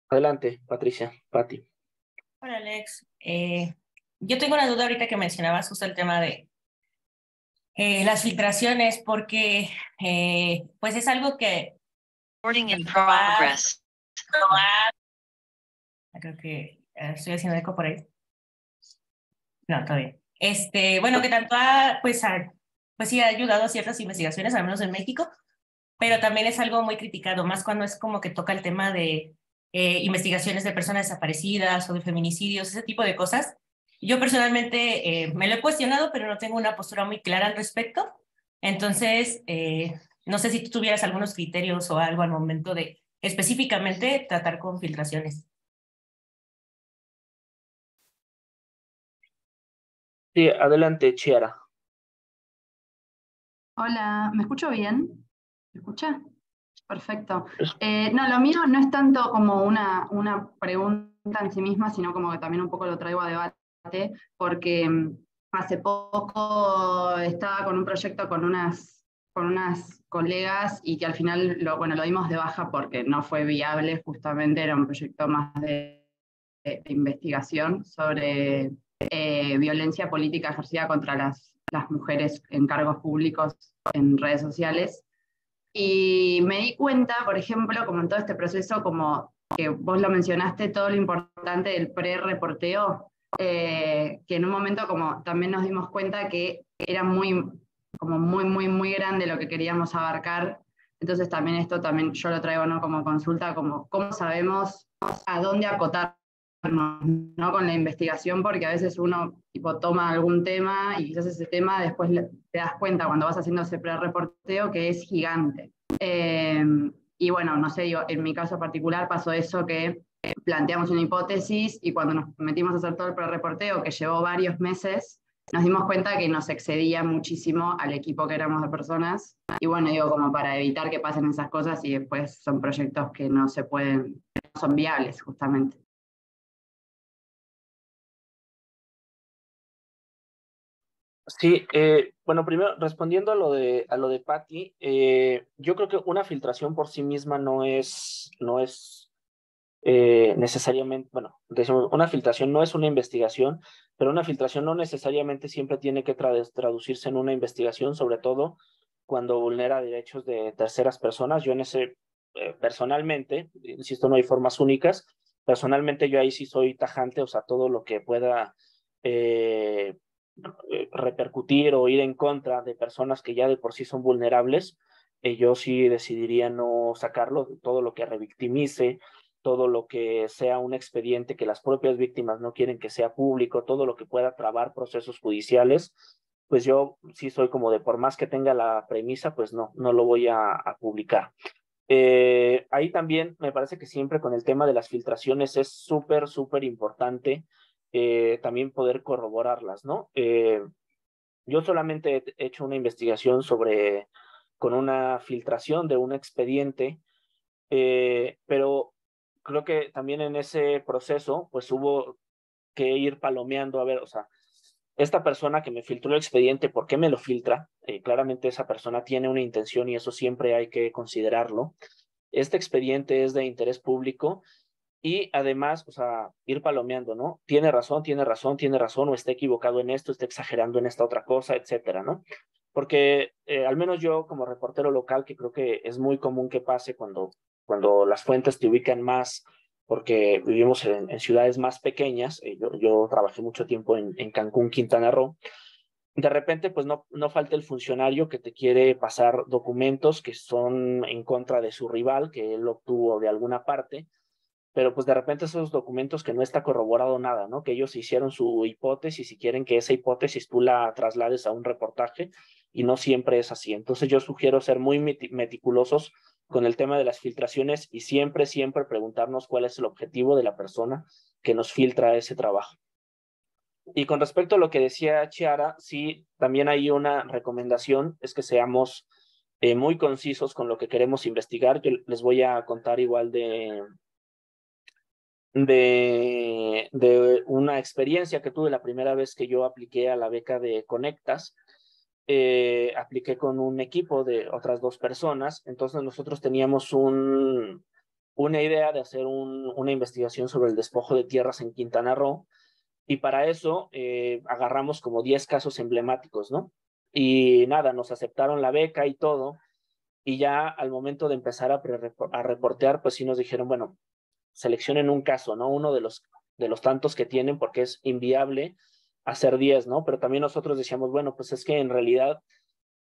Adelante, Patricia, Pati. Hola, Alex. Yo tengo una duda ahorita que mencionabas justo el tema de las filtraciones, porque pues es algo que... Recording in progress. Creo que estoy haciendo eco por ahí. No, todo bien. Bueno, que tanto pues sí ha ayudado a ciertas investigaciones, al menos en México, pero también es algo muy criticado, más cuando es como que toca el tema de investigaciones de personas desaparecidas o de feminicidios, ese tipo de cosas. Yo personalmente me lo he cuestionado, pero no tengo una postura muy clara al respecto. Entonces, no sé si tú tuvieras algunos criterios o algo al momento de específicamente tratar con filtraciones. Sí, adelante, Chiara. Hola, ¿me escucho bien? ¿Me escucha? Perfecto. No, lo mío no es tanto como una pregunta en sí misma, sino como que también un poco lo traigo a debate, porque hace poco estaba con un proyecto con unas colegas y que al final lo dimos de baja porque no fue viable, justamente era un proyecto más de investigación sobre violencia política ejercida contra las mujeres en cargos públicos en redes sociales. Y me di cuenta, por ejemplo, como en todo este proceso, como que vos lo mencionaste, todo lo importante del pre-reporteo, que en un momento como también nos dimos cuenta que era muy grande lo que queríamos abarcar. Entonces también esto también yo lo traigo, ¿no?, como consulta, como cómo sabemos a dónde acotar, ¿no?, con la investigación, porque a veces uno tipo toma algún tema y quizás ese tema después te das cuenta cuando vas haciendo ese pre-reporteo que es gigante. Y bueno, no sé, yo, en mi caso particular pasó eso, que planteamos una hipótesis y cuando nos metimos a hacer todo el pre-reporteo, que llevó varios meses, nos dimos cuenta que nos excedía muchísimo al equipo que éramos de personas. Y bueno, digo, como para evitar que pasen esas cosas y después son proyectos que no son viables, justamente. Sí, bueno, primero respondiendo a lo de Patty, yo creo que una filtración por sí misma no es necesariamente, bueno, decimos, una filtración no es una investigación, pero una filtración no necesariamente siempre tiene que traducirse en una investigación, sobre todo cuando vulnera derechos de terceras personas. Yo personalmente, insisto, no hay formas únicas. Personalmente yo ahí sí soy tajante, o sea, todo lo que pueda repercutir o ir en contra de personas que ya de por sí son vulnerables, yo sí decidiría no sacarlo. Todo lo que revictimice, todo lo que sea un expediente que las propias víctimas no quieren que sea público, todo lo que pueda trabar procesos judiciales, pues yo sí soy como de por más que tenga la premisa, pues no lo voy a publicar. Ahí también me parece que siempre con el tema de las filtraciones es súper importante también poder corroborarlas, ¿no? Yo solamente he hecho una investigación con una filtración de un expediente, pero creo que también en ese proceso pues hubo que ir palomeando, a ver, o sea, esta persona que me filtró el expediente, ¿por qué me lo filtra? Claramente esa persona tiene una intención y eso siempre hay que considerarlo. Este expediente es de interés público y además, o sea, ir palomeando, ¿no? Tiene razón, o está equivocado en esto, está exagerando en esta otra cosa, etcétera, ¿no? Porque al menos yo como reportero local, que creo que es muy común que pase cuando las fuentes te ubican más, porque vivimos en ciudades más pequeñas. Yo trabajé mucho tiempo en Cancún, Quintana Roo. De repente, pues no falta el funcionario que te quiere pasar documentos que son en contra de su rival, que él obtuvo de alguna parte, pero pues de repente esos documentos que no está corroborado nada, ¿no? Que ellos hicieron su hipótesis y quieren que esa hipótesis tú la traslades a un reportaje y no siempre es así. Entonces yo sugiero ser muy meticulosos con el tema de las filtraciones y siempre preguntarnos cuál es el objetivo de la persona que nos filtra ese trabajo. Y con respecto a lo que decía Chiara, sí, también hay una recomendación, es que seamos muy concisos con lo que queremos investigar. Yo les voy a contar igual de una experiencia que tuve la primera vez que yo apliqué a la beca de Conectas. Apliqué con un equipo de otras 2 personas, entonces nosotros teníamos una idea de hacer una investigación sobre el despojo de tierras en Quintana Roo, y para eso agarramos como 10 casos emblemáticos, ¿no? Y nada, nos aceptaron la beca y todo, y ya al momento de empezar a reportear, pues sí nos dijeron, bueno, seleccionen un caso, ¿no? Uno de los tantos que tienen, porque es inviable hacer 10, ¿no? Pero también nosotros decíamos, bueno, pues es que en realidad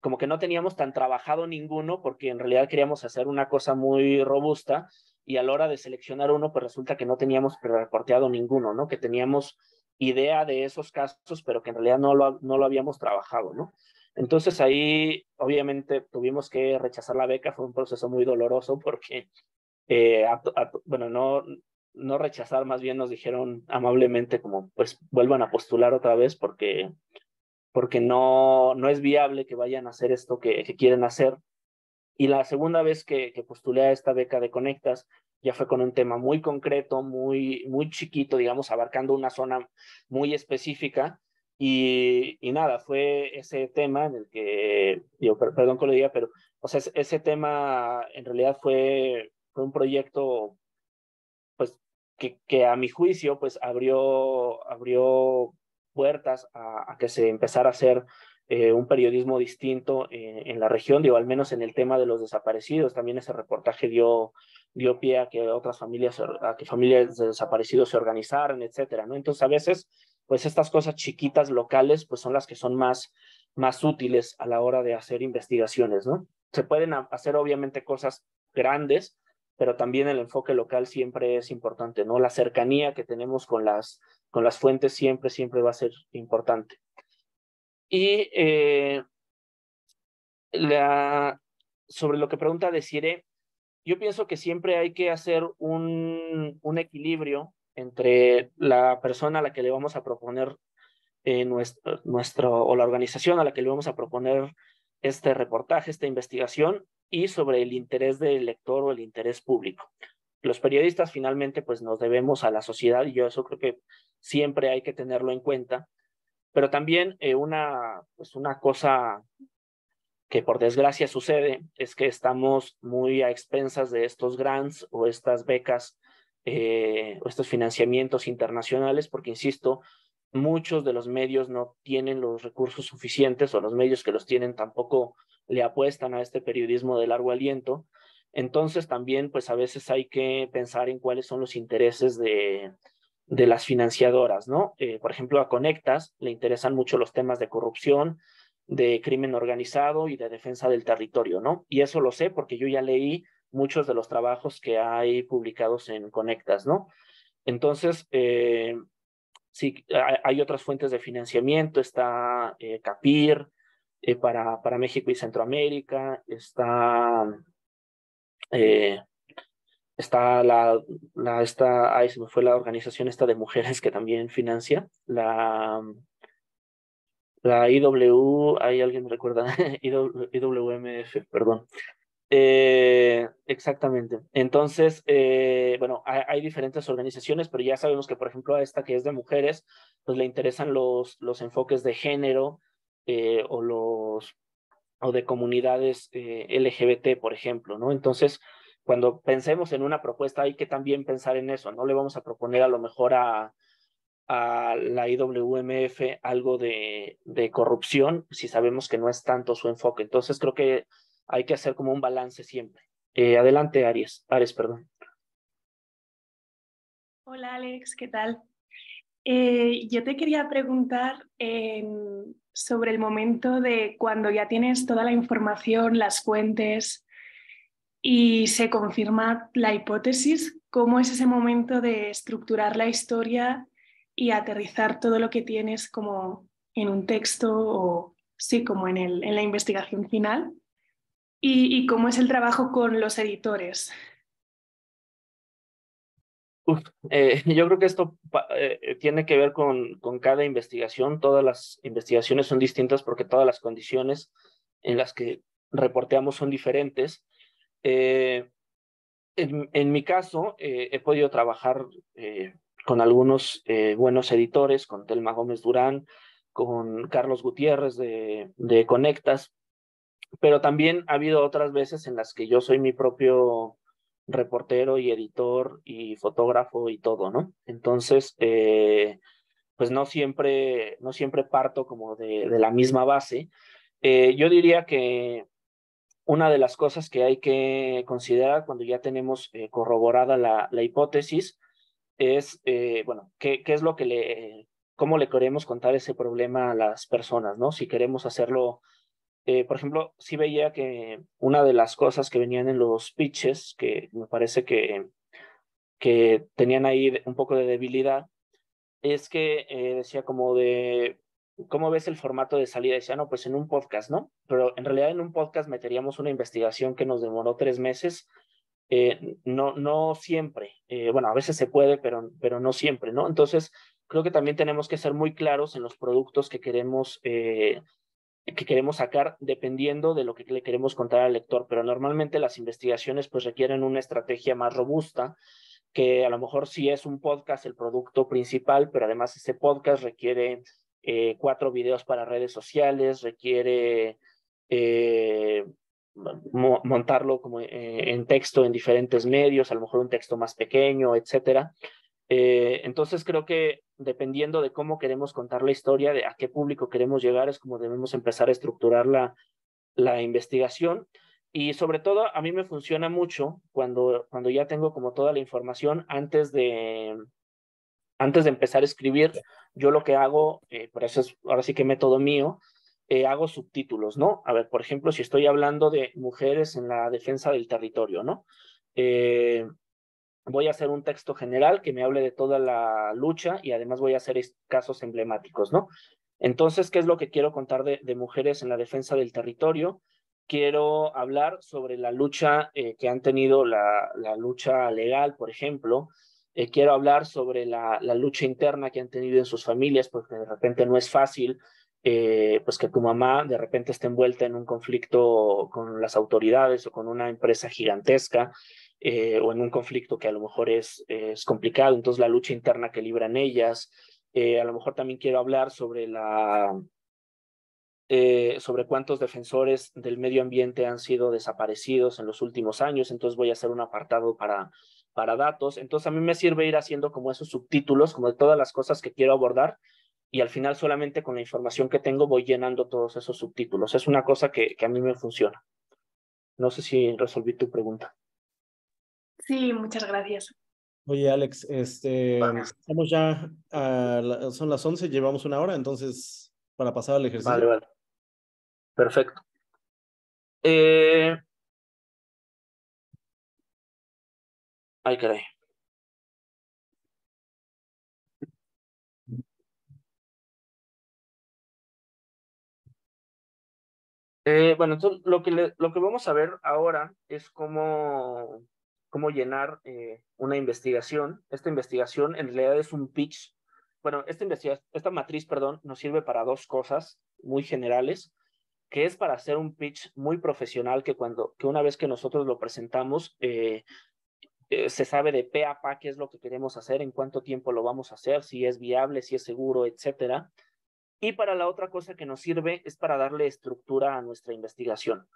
como que no teníamos tan trabajado ninguno, porque en realidad queríamos hacer una cosa muy robusta, y a la hora de seleccionar uno, pues resulta que no teníamos reporteado ninguno, ¿no? Que teníamos idea de esos casos, pero que en realidad no lo habíamos trabajado, ¿no? Entonces ahí obviamente tuvimos que rechazar la beca, fue un proceso muy doloroso porque bueno, no rechazar, más bien nos dijeron amablemente como, pues vuelvan a postular otra vez porque no es viable que vayan a hacer esto que quieren hacer. Y la segunda vez que postulé a esta beca de Conectas, ya fue con un tema muy concreto, muy chiquito, digamos, abarcando una zona muy específica. Y nada, fue ese tema en el que, perdón que lo diga, pero o sea, ese tema en realidad fue un proyecto, pues, que a mi juicio, pues, abrió puertas a que se empezara a hacer un periodismo distinto en la región, digo, al menos en el tema de los desaparecidos. También ese reportaje dio pie a que otras familias, a que familias de desaparecidos se organizaran, etcétera, ¿no? Entonces, a veces, pues, estas cosas chiquitas locales, pues, son las que son más útiles a la hora de hacer investigaciones, ¿no? Se pueden hacer, obviamente, cosas grandes, pero también el enfoque local siempre es importante, ¿no? La cercanía que tenemos con las fuentes siempre va a ser importante. Y sobre lo que pregunta Desiree, yo pienso que siempre hay que hacer un equilibrio entre la persona a la que le vamos a proponer o la organización a la que le vamos a proponer este reportaje, esta investigación, y sobre el interés del lector o el interés público. Los periodistas finalmente pues nos debemos a la sociedad, y yo eso creo que siempre hay que tenerlo en cuenta, pero también una cosa que por desgracia sucede es que estamos muy a expensas de estos grants o estas becas o estos financiamientos internacionales, porque insisto, muchos de los medios no tienen los recursos suficientes, o los medios que los tienen tampoco le apuestan a este periodismo de largo aliento. Entonces también pues a veces hay que pensar en cuáles son los intereses de las financiadoras, ¿no? Por ejemplo, a Conectas le interesan mucho los temas de corrupción, de crimen organizado y de defensa del territorio, ¿no? Y eso lo sé porque yo ya leí muchos de los trabajos que hay publicados en Conectas, ¿no? Entonces, sí, hay otras fuentes de financiamiento, está CAPIR para México y Centroamérica, está se me fue la organización esta de mujeres que también financia, la IW, ¿hay alguien me recuerda? IWMF, perdón. Exactamente. Entonces, bueno, hay diferentes organizaciones, pero ya sabemos que, por ejemplo, a esta que es de mujeres, pues le interesan los enfoques de género o de comunidades LGBT, por ejemplo, ¿no? Entonces, cuando pensemos en una propuesta, hay que también pensar en eso. No le vamos a proponer a lo mejor a la IWMF algo de corrupción si sabemos que no es tanto su enfoque. Entonces creo que hay que hacer como un balance siempre. Adelante, Ares, perdón. Hola Alex, ¿qué tal? Yo te quería preguntar sobre el momento de cuando ya tienes toda la información, las fuentes, y se confirma la hipótesis, ¿cómo es ese momento de estructurar la historia y aterrizar todo lo que tienes como en un texto o sí, como en la investigación final? Y cómo es el trabajo con los editores. Yo creo que esto tiene que ver con cada investigación. Todas las investigaciones son distintas porque todas las condiciones en las que reporteamos son diferentes. En mi caso, he podido trabajar con algunos buenos editores, con Telma Gómez Durán, con Carlos Gutiérrez de Conectas, pero también ha habido otras veces en las que yo soy mi propio reportero y editor y fotógrafo y todo, ¿no? Entonces, pues no siempre parto como de la misma base. Yo diría que una de las cosas que hay que considerar cuando ya tenemos corroborada la hipótesis es, bueno, qué es lo que cómo le queremos contar ese problema a las personas, ¿no? Si queremos hacerlo, por ejemplo, sí veía que una de las cosas que venían en los pitches, que me parece que tenían ahí un poco de debilidad, es que decía como de, ¿cómo ves el formato de salida? Decía, no, pues en un podcast, ¿no? Pero en realidad en un podcast meteríamos una investigación que nos demoró 3 meses. No siempre, bueno, a veces se puede, pero no siempre, ¿no? Entonces, creo que también tenemos que ser muy claros en los productos que queremos sacar dependiendo de lo que le queremos contar al lector, pero normalmente las investigaciones pues requieren una estrategia más robusta, que a lo mejor sí es un podcast el producto principal, pero además ese podcast requiere 4 videos para redes sociales, requiere montarlo como en texto en diferentes medios, a lo mejor un texto más pequeño, etcétera. Entonces creo que dependiendo de cómo queremos contar la historia, de a qué público queremos llegar, es como debemos empezar a estructurar la investigación. Y sobre todo a mí me funciona mucho cuando ya tengo como toda la información antes de empezar a escribir. Yo lo que hago, por eso es ahora sí que método mío, hago subtítulos, ¿no? A ver, por ejemplo, si estoy hablando de mujeres en la defensa del territorio, ¿no? Voy a hacer un texto general que me hable de toda la lucha y además voy a hacer casos emblemáticos, ¿no? Entonces, ¿qué es lo que quiero contar de mujeres en la defensa del territorio? Quiero hablar sobre la lucha que han tenido, la lucha legal, por ejemplo. Quiero hablar sobre la lucha interna que han tenido en sus familias, porque de repente no es fácil, pues que tu mamá de repente esté envuelta en un conflicto con las autoridades o con una empresa gigantesca, o en un conflicto que a lo mejor es complicado, entonces la lucha interna que libran ellas. A lo mejor también quiero hablar sobre cuántos defensores del medio ambiente han sido desaparecidos en los últimos años, entonces voy a hacer un apartado para datos. Entonces a mí me sirve ir haciendo como esos subtítulos, como de todas las cosas que quiero abordar, y al final solamente con la información que tengo voy llenando todos esos subtítulos. Es una cosa que a mí me funciona. No sé si resolví tu pregunta. Sí, muchas gracias. Oye, Alex, estamos ya, son las 11, llevamos una hora, entonces, para pasar al ejercicio. Vale. Perfecto. Ay, caray. Bueno, entonces lo que vamos a ver ahora es cómo llenar una investigación. Esta investigación en realidad es un pitch. Bueno, esta matriz, perdón, nos sirve para 2 cosas muy generales, que es para hacer un pitch muy profesional que una vez que nosotros lo presentamos, se sabe de pe a pa qué es lo que queremos hacer, en cuánto tiempo lo vamos a hacer, si es viable, si es seguro, etcétera. Y para la otra cosa que nos sirve es para darle estructura a nuestra investigación.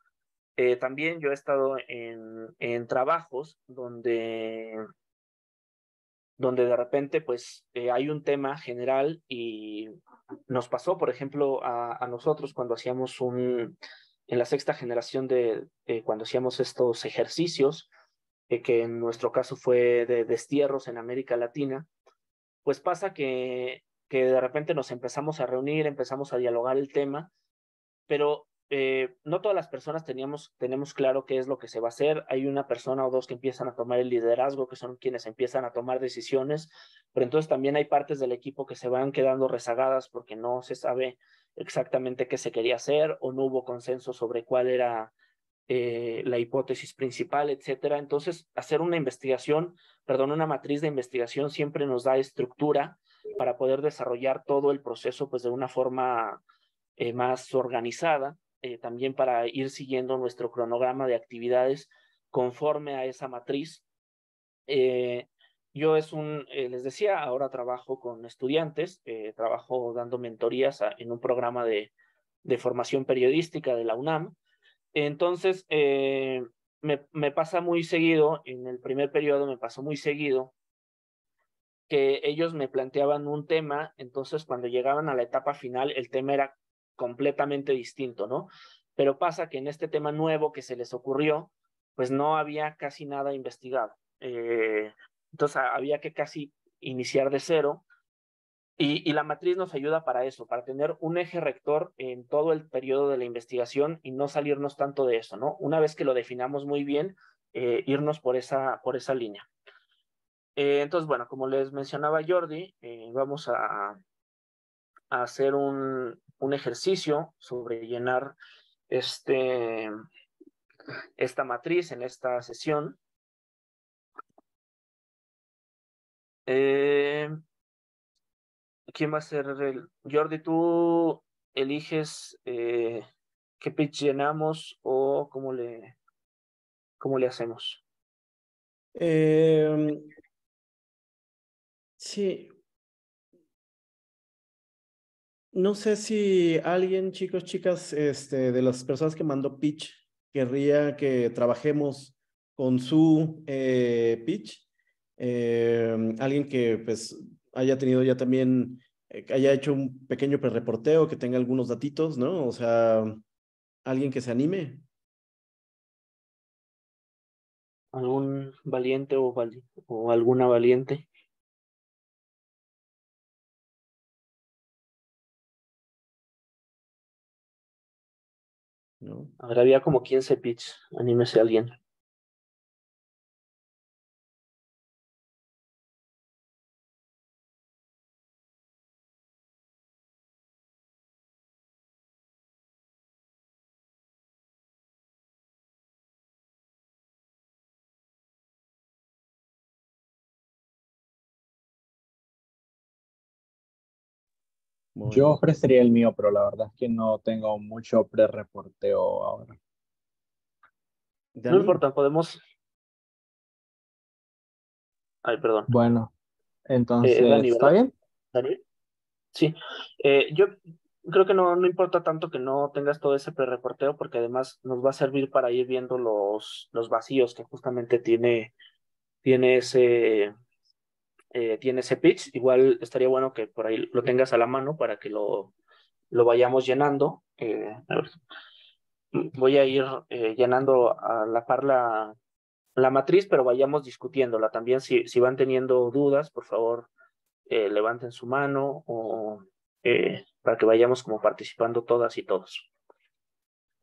También yo he estado en trabajos donde de repente pues hay un tema general y nos pasó, por ejemplo, a nosotros cuando hacíamos en la sexta generación cuando hacíamos estos ejercicios, que en nuestro caso fue de destierros en América Latina, pues pasa que de repente nos empezamos a reunir, empezamos a dialogar el tema, pero no todas las personas tenemos claro qué es lo que se va a hacer. Hay una persona o dos que empiezan a tomar el liderazgo, que son quienes empiezan a tomar decisiones, pero entonces también hay partes del equipo que se van quedando rezagadas porque no se sabe exactamente qué se quería hacer o no hubo consenso sobre cuál era la hipótesis principal, etcétera. Entonces, hacer una una matriz de investigación siempre nos da estructura para poder desarrollar todo el proceso pues de una forma más organizada, también para ir siguiendo nuestro cronograma de actividades conforme a esa matriz. Yo les decía, ahora trabajo con estudiantes, trabajo dando mentorías en un programa de formación periodística de la UNAM. Entonces, me pasa muy seguido, en el primer periodo me pasó muy seguido que ellos me planteaban un tema, entonces cuando llegaban a la etapa final, el tema era completamente distinto, ¿no? Pero pasa que en este tema nuevo que se les ocurrió, pues no había casi nada investigado. Entonces había que casi iniciar de cero y la matriz nos ayuda para eso, para tener un eje rector en todo el periodo de la investigación y no salirnos tanto de eso, ¿no? Una vez que lo definamos muy bien, irnos por esa línea. Entonces, bueno, como les mencionaba Jordi, vamos a hacer un ejercicio sobre llenar esta matriz en esta sesión. ¿Quién va a ser Jordi, tú eliges qué pitch llenamos o cómo le hacemos? Sí, no sé si alguien, chicos, chicas, de las personas que mandó pitch, querría que trabajemos con su pitch. Alguien que pues haya tenido ya también, que haya hecho un pequeño prereporteo, que tenga algunos datitos, ¿no? O sea, alguien que se anime. ¿Algún valiente o alguna valiente? ¿No? A ver, había como 15 pitch. Anímese alguien. Yo Bueno, ofrecería el mío, pero la verdad es que no tengo mucho pre-reporteo ahora. No Dani. importa, podemos. Ay, perdón. Bueno, Es entonces, Dani, ¿está ¿verdad? bien? Dani. Sí. Yo creo que no importa tanto que no tengas todo ese prereporteo, porque además nos va a servir para ir viendo los vacíos que justamente tiene ese pitch. Igual estaría bueno que por ahí lo tengas a la mano para que lo vayamos llenando. A ver, voy a ir llenando a la par la matriz, pero vayamos discutiéndola también. Si van teniendo dudas, por favor, levanten su mano o para que vayamos como participando todas y todos.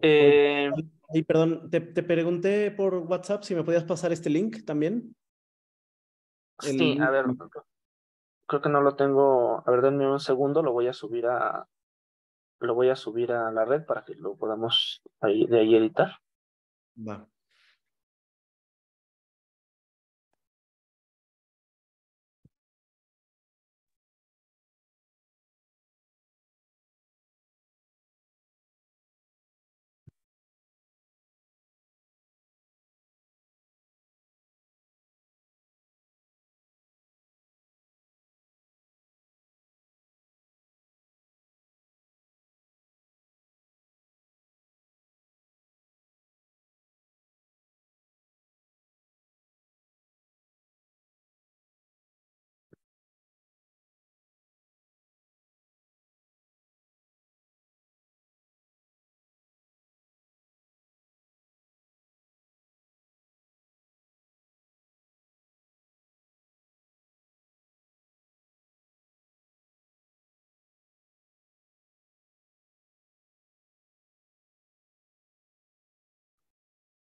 Oye, Eh, ay, perdón, te pregunté por WhatsApp si me podías pasar este link también. El sí, a link. ver, creo que no lo tengo. A ver, denme un segundo, lo voy a subir a la red para que lo podamos de ahí editar. Va.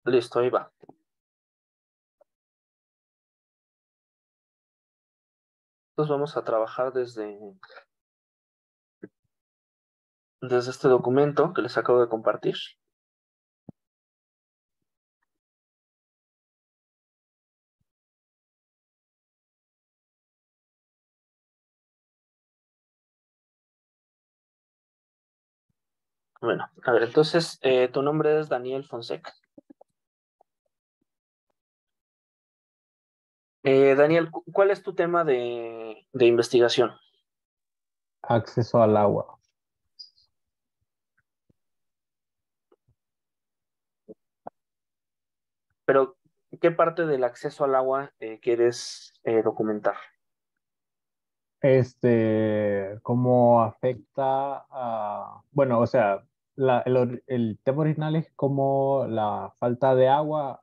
Listo, ahí va. Entonces vamos a trabajar desde este documento que les acabo de compartir. Bueno, a ver, entonces tu nombre es Daniel Fonseca. Daniel, ¿cuál es tu tema de investigación? Acceso al agua. Pero, ¿qué parte del acceso al agua quieres documentar? Cómo afecta a, bueno, o sea, el tema original es cómo la falta de agua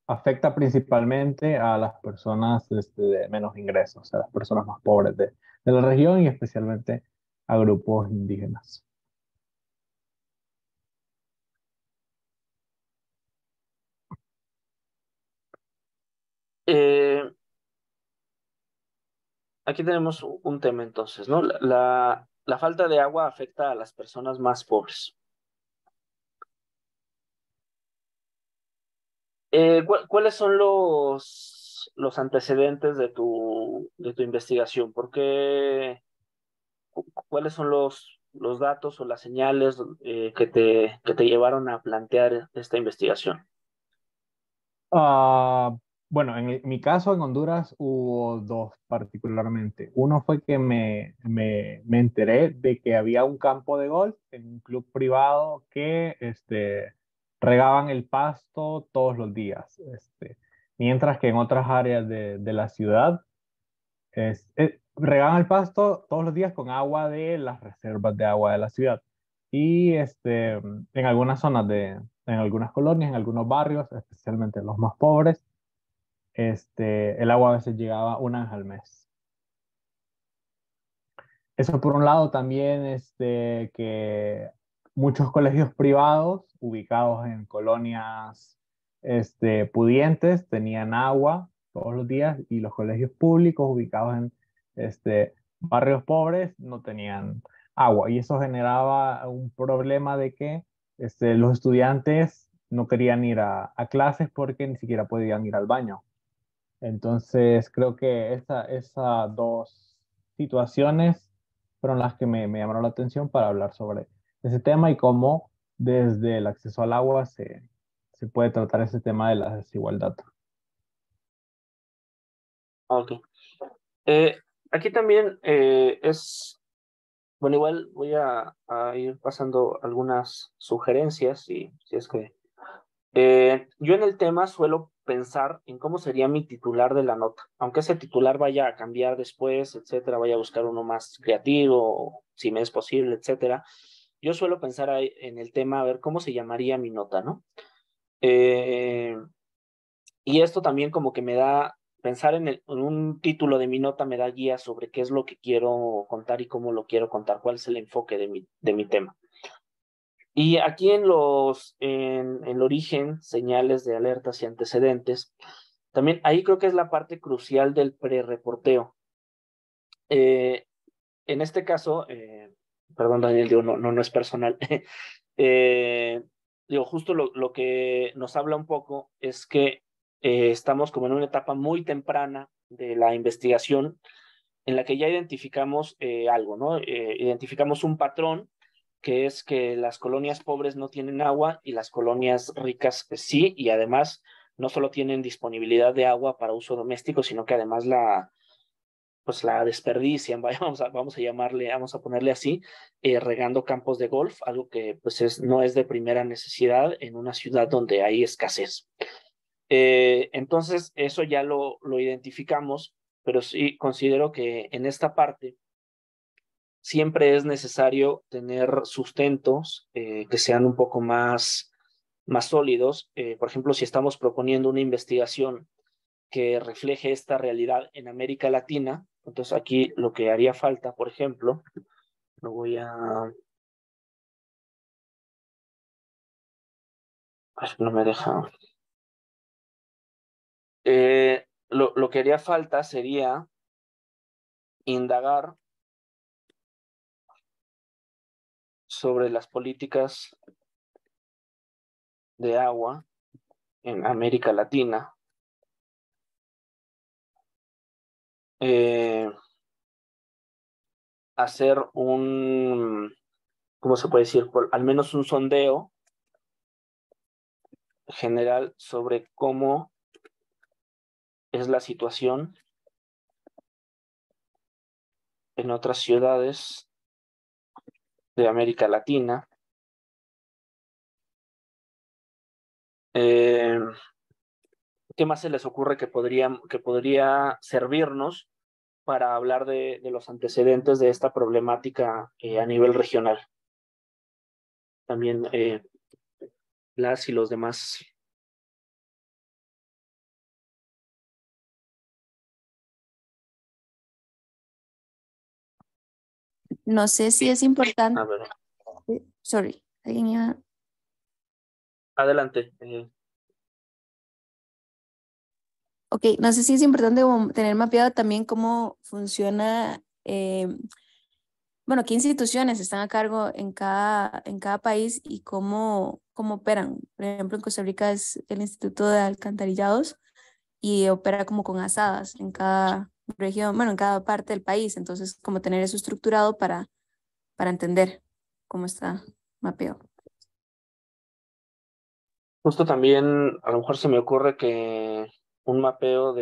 afecta principalmente a las personas de menos ingresos, a las personas más pobres de la región y especialmente a grupos indígenas. Eh, Aquí tenemos un tema entonces, ¿no? La falta de agua afecta a las personas más pobres. ¿Cuáles son los antecedentes de tu investigación? ¿Por qué? ¿Cuáles son los datos o las señales que te llevaron a plantear esta investigación? Ah, bueno, en mi caso en Honduras hubo dos particularmente. Uno fue que me enteré de que había un campo de golf en un club privado que regaban el pasto todos los días, mientras que en otras áreas de la ciudad regaban el pasto todos los días con agua de las reservas de agua de la ciudad. Y en algunas zonas en algunas colonias, en algunos barrios, especialmente los más pobres, el agua a veces llegaba una vez al mes. Eso por un lado también, que muchos colegios privados ubicados en colonias pudientes tenían agua todos los días y los colegios públicos ubicados en barrios pobres no tenían agua. Y eso generaba un problema de que los estudiantes no querían ir a clases porque ni siquiera podían ir al baño. Entonces, creo que esas dos situaciones fueron las que me llamaron la atención para hablar sobre ese tema y cómo desde el acceso al agua se puede tratar ese tema de la desigualdad. Ok. Aquí también bueno, igual voy a ir pasando algunas sugerencias, si es que yo en el tema suelo pensar en cómo sería mi titular de la nota, aunque ese titular vaya a cambiar después, etcétera, vaya a buscar uno más creativo, si me es posible, etcétera. Yo suelo pensar ahí en el tema, a ver cómo se llamaría mi nota, ¿no? Eh, y esto también como que me da, pensar en un título de mi nota me da guía sobre qué es lo que quiero contar y cómo lo quiero contar, cuál es el enfoque de mi tema. Y aquí en el origen, señales de alertas y antecedentes, también ahí creo que es la parte crucial del pre-reporteo. En este caso, perdón Daniel, digo, no es personal. Digo, justo lo que nos habla un poco es que estamos como en una etapa muy temprana de la investigación en la que ya identificamos algo, ¿no? Identificamos un patrón que es que las colonias pobres no tienen agua y las colonias ricas sí, y además no solo tienen disponibilidad de agua para uso doméstico, sino que además pues la desperdician, vamos a ponerle así, regando campos de golf, algo que pues no es de primera necesidad en una ciudad donde hay escasez. Entonces, eso ya lo identificamos, pero sí considero que en esta parte siempre es necesario tener sustentos que sean un poco más sólidos. Por ejemplo, si estamos proponiendo una investigación que refleje esta realidad en América Latina, entonces aquí lo que haría falta, por ejemplo, lo voy a No me deja. Lo que haría falta sería indagar sobre las políticas de agua en América Latina. Hacer ¿cómo se puede decir? Al menos un sondeo general sobre cómo es la situación en otras ciudades de América Latina. ¿Qué más se les ocurre que podría servirnos para hablar de los antecedentes de esta problemática a nivel regional? También las y los demás. No sé si es importante. A ver, Sorry, ¿alguien iba? adelante. Ok, no sé si es importante como tener mapeado también cómo funciona, bueno, qué instituciones están a cargo en cada país y cómo operan. Por ejemplo, en Costa Rica es el Instituto de Alcantarillados y opera como con asadas en cada región, bueno, en cada parte del país. Entonces, como tener eso estructurado para entender cómo está mapeado. Justo también a lo mejor se me ocurre que un mapeo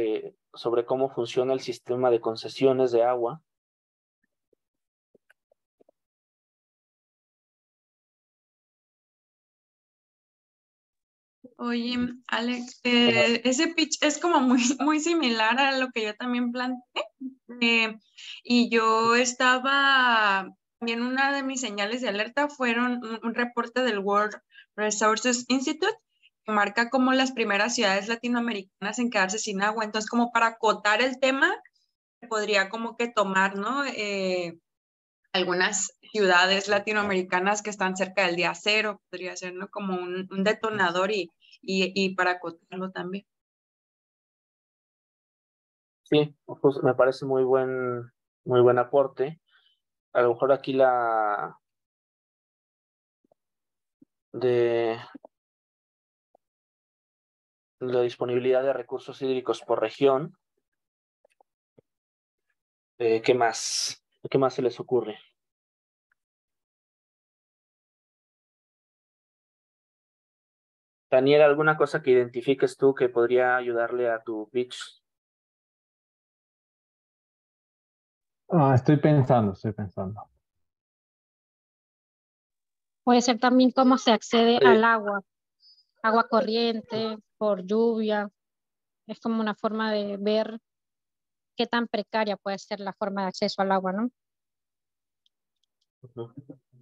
sobre cómo funciona el sistema de concesiones de agua. Oye, Alex, ese pitch es como muy, muy similar a lo que yo también planteé. Y yo estaba, también una de mis señales de alerta fueron un reporte del World Resources Institute que marca como las primeras ciudades latinoamericanas en quedarse sin agua. Entonces, como para acotar el tema, podría como que tomar, ¿no? Algunas ciudades latinoamericanas que están cerca del día cero, podría ser, ¿no? Como un detonador y para acotarlo también. Sí, pues me parece muy buen aporte. A lo mejor aquí de la disponibilidad de recursos hídricos por región. ¿Qué más? ¿Qué más se les ocurre? Daniel, ¿alguna cosa que identifiques tú que podría ayudarle a tu pitch? Estoy pensando. Puede ser también cómo se accede Eh, al agua corriente, por lluvia. Es como una forma de ver qué tan precaria puede ser la forma de acceso al agua, ¿no?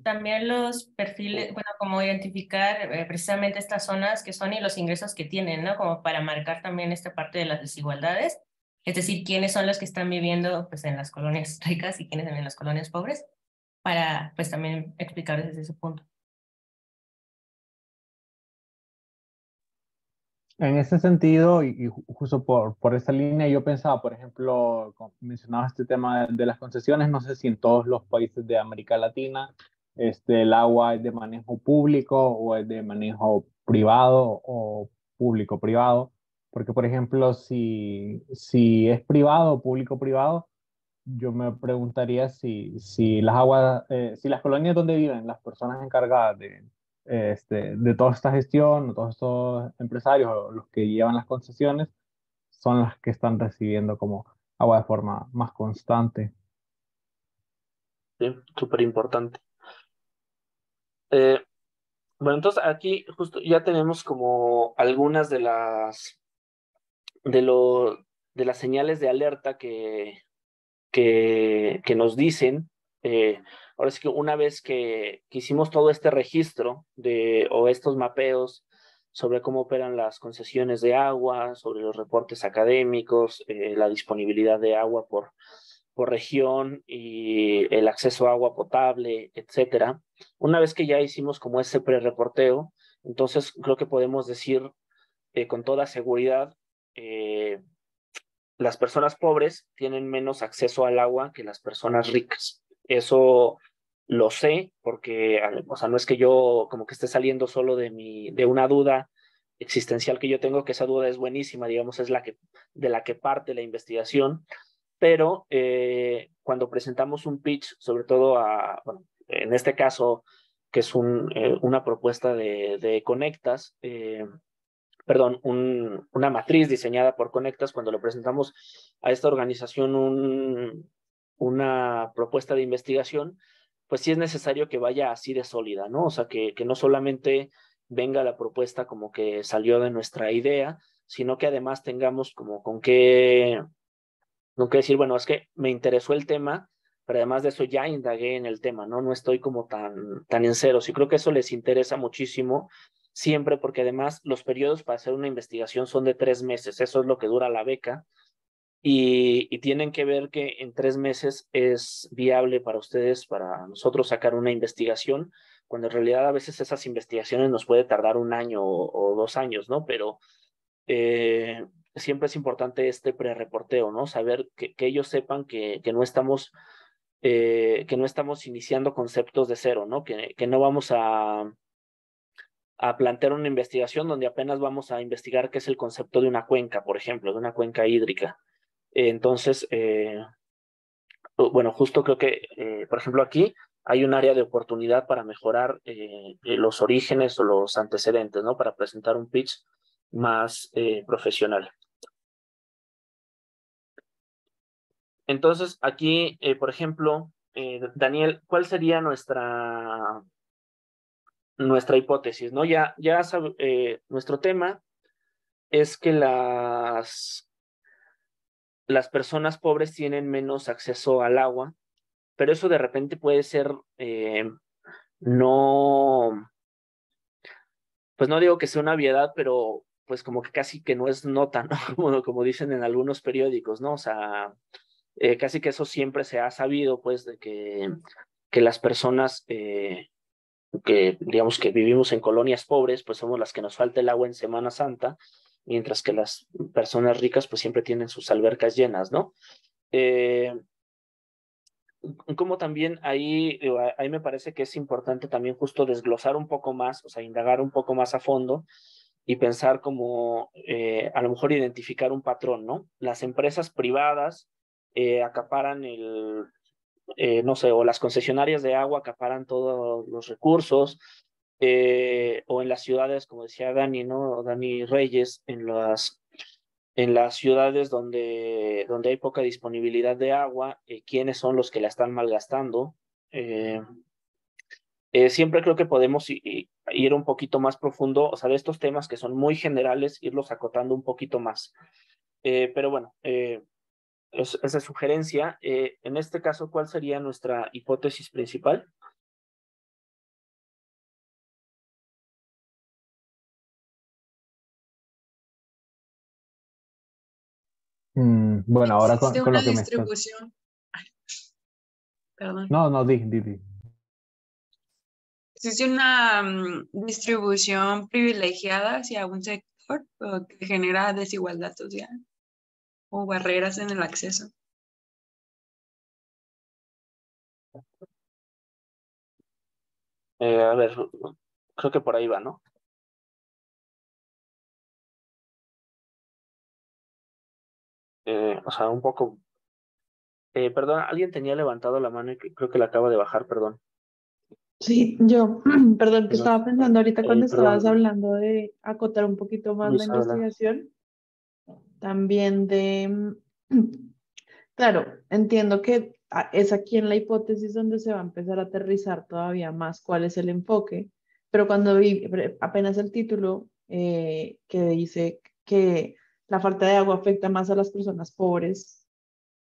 También los perfiles, bueno, como identificar precisamente estas zonas que son y los ingresos que tienen, ¿no? Como para marcar también esta parte de las desigualdades, es decir, quiénes son los que están viviendo pues en las colonias ricas y quiénes en las colonias pobres, para pues también explicar desde ese punto. En ese sentido, y justo por esa línea, yo pensaba, por ejemplo, como mencionabas este tema de las concesiones, no sé si en todos los países de América Latina el agua es de manejo público o es de manejo privado o público-privado, porque por ejemplo, si es privado o público-privado, yo me preguntaría si las aguas, si las colonias donde viven las personas encargadas de toda esta gestión, todos estos empresarios o los que llevan las concesiones, son las que están recibiendo como agua de forma más constante. Sí, súper importante. Bueno, entonces aquí justo ya tenemos como algunas de las señales de alerta que nos dicen. Ahora sí que una vez que hicimos todo este registro o estos mapeos sobre cómo operan las concesiones de agua, sobre los reportes académicos, la disponibilidad de agua por región y el acceso a agua potable, etcétera. Una vez que ya hicimos como ese pre-reporteo, Entonces, creo que podemos decir con toda seguridad, las personas pobres tienen menos acceso al agua que las personas ricas. Eso lo sé porque, o sea, no es que yo como que esté saliendo solo de una duda existencial que yo tengo, que esa duda es buenísima, digamos, es de la que parte la investigación, pero cuando presentamos un pitch, sobre todo bueno, en este caso, que es una propuesta de Conectas, perdón, una matriz diseñada por Conectas, cuando lo presentamos a esta organización una propuesta de investigación, pues sí es necesario que vaya así de sólida, ¿no? O sea, que no solamente venga la propuesta como que salió de nuestra idea, sino que además tengamos como con qué decir, bueno, es que me interesó el tema, pero además de eso ya indagué en el tema, ¿no? No estoy como tan en ceros. Y creo que eso les interesa muchísimo siempre, porque además los periodos para hacer una investigación son de 3 meses, eso es lo que dura la beca, y tienen que ver que en 3 meses es viable para ustedes, para nosotros sacar una investigación, cuando en realidad a veces esas investigaciones nos puede tardar 1 año o 2 años, ¿no? Pero siempre es importante este pre-reporteo, ¿no? Saber que ellos sepan que no estamos iniciando conceptos de cero, ¿no? Que no vamos a plantear una investigación donde apenas vamos a investigar qué es el concepto de una cuenca, por ejemplo, de una cuenca hídrica. Entonces, bueno, justo creo que, por ejemplo, aquí hay un área de oportunidad para mejorar los orígenes o los antecedentes, ¿no? Para presentar un pitch más profesional. Entonces, aquí, por ejemplo, Daniel, ¿cuál sería nuestra hipótesis, ¿no? Ya nuestro tema es que las personas pobres tienen menos acceso al agua, pero eso de repente puede ser, pues no digo que sea una obviedad, pero pues como que casi que no es nota, ¿no? Como dicen en algunos periódicos, ¿no? O sea, casi que eso siempre se ha sabido, pues, de que las personas que digamos que vivimos en colonias pobres, pues somos las que nos falta el agua en Semana Santa, mientras que las personas ricas pues siempre tienen sus albercas llenas, ¿no? Como también ahí me parece que es importante también justo desglosar un poco más, o sea, indagar un poco más a fondo y pensar como a lo mejor identificar un patrón, ¿no? Las empresas privadas acaparan no sé, o las concesionarias de agua acaparan todos los recursos, o en las ciudades, como decía Dani, ¿no? Dani Reyes, en las ciudades donde hay poca disponibilidad de agua, ¿quiénes son los que la están malgastando? Siempre creo que podemos ir un poquito más profundo, o sea, de estos temas que son muy generales, irlos acotando un poquito más. Pero bueno, esa sugerencia. En este caso, ¿cuál sería nuestra hipótesis principal? Bueno, ahora Existe con una lo que me estás... distribución. Ay, perdón. No, di. Existe una distribución privilegiada hacia un sector que genera desigualdad social o barreras en el acceso. A ver, creo que por ahí va, ¿no? O sea, un poco... perdón, alguien tenía levantado la mano y creo que la acaba de bajar, perdón. Sí, yo, perdón, que estaba pensando ahorita cuando estabas Perdón, hablando de acotar un poquito más la Luis, habla. investigación, también de, claro, entiendo que es aquí en la hipótesis donde se va a empezar a aterrizar todavía más cuál es el enfoque, pero cuando vi apenas el título que dice que la falta de agua afecta más a las personas pobres,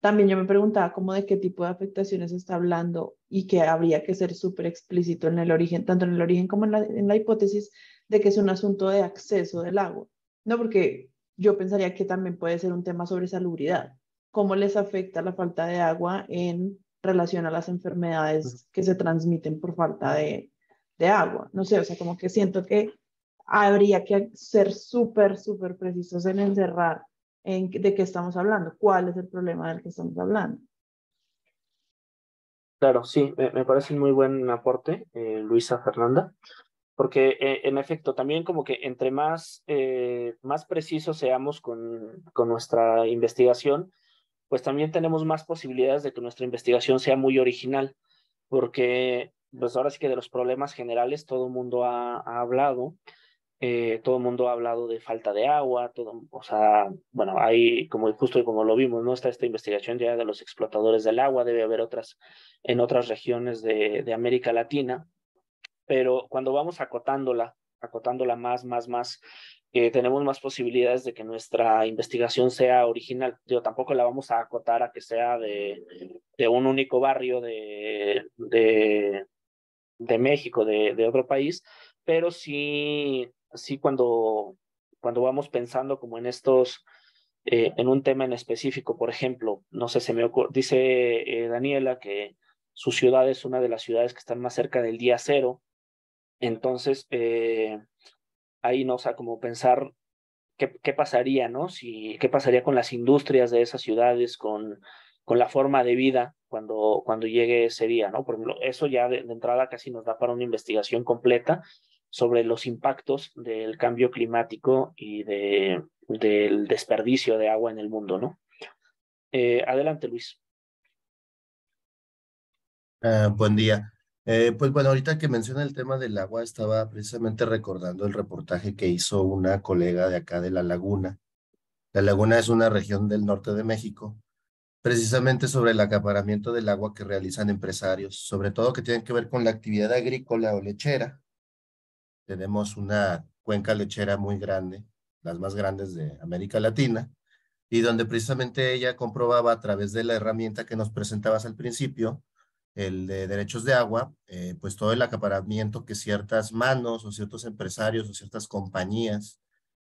también yo me preguntaba cómo de qué tipo de afectaciones está hablando y que habría que ser súper explícito en el origen, tanto en el origen como en la hipótesis de que es un asunto de acceso del agua, ¿no? Porque yo pensaría que también puede ser un tema sobre salubridad, cómo les afecta la falta de agua en relación a las enfermedades que se transmiten por falta de agua. No sé, o sea, como que siento que habría que ser súper, súper precisos en encerrar de qué estamos hablando, cuál es el problema del que estamos hablando. Claro, sí, me parece un muy buen aporte, Luisa Fernanda, porque en efecto también como que entre más precisos seamos con nuestra investigación, pues también tenemos más posibilidades de que nuestra investigación sea muy original, porque pues ahora sí que de los problemas generales todo el mundo ha hablado. Todo el mundo ha hablado de falta de agua, o sea, bueno, hay como justo como lo vimos, ¿no? Está esta investigación ya de los explotadores del agua, debe haber otras en otras regiones de América Latina, pero cuando vamos acotándola más, tenemos más posibilidades de que nuestra investigación sea original. Yo tampoco la vamos a acotar a que sea de un único barrio de México, de otro país, pero sí cuando vamos pensando como en en un tema en específico, por ejemplo, no sé, dice Daniela que su ciudad es una de las ciudades que están más cerca del día cero, entonces ahí no, o sea, como pensar qué pasaría, ¿no? Qué pasaría con las industrias de esas ciudades, con la forma de vida cuando llegue ese día, ¿no? Por ejemplo, eso ya de entrada casi nos da para una investigación completa sobre los impactos del cambio climático y del desperdicio de agua en el mundo, ¿no? Adelante, Luis. Buen día. Pues bueno, ahorita que menciona el tema del agua, estaba precisamente recordando el reportaje que hizo una colega de acá de La Laguna. La Laguna es una región del norte de México, precisamente sobre el acaparamiento del agua que realizan empresarios, sobre todo que tienen que ver con la actividad agrícola o lechera. Tenemos una cuenca lechera muy grande, las más grandes de América Latina, y donde precisamente ella comprobaba a través de la herramienta que nos presentabas al principio, el de derechos de agua, pues todo el acaparamiento que ciertas manos o ciertos empresarios o ciertas compañías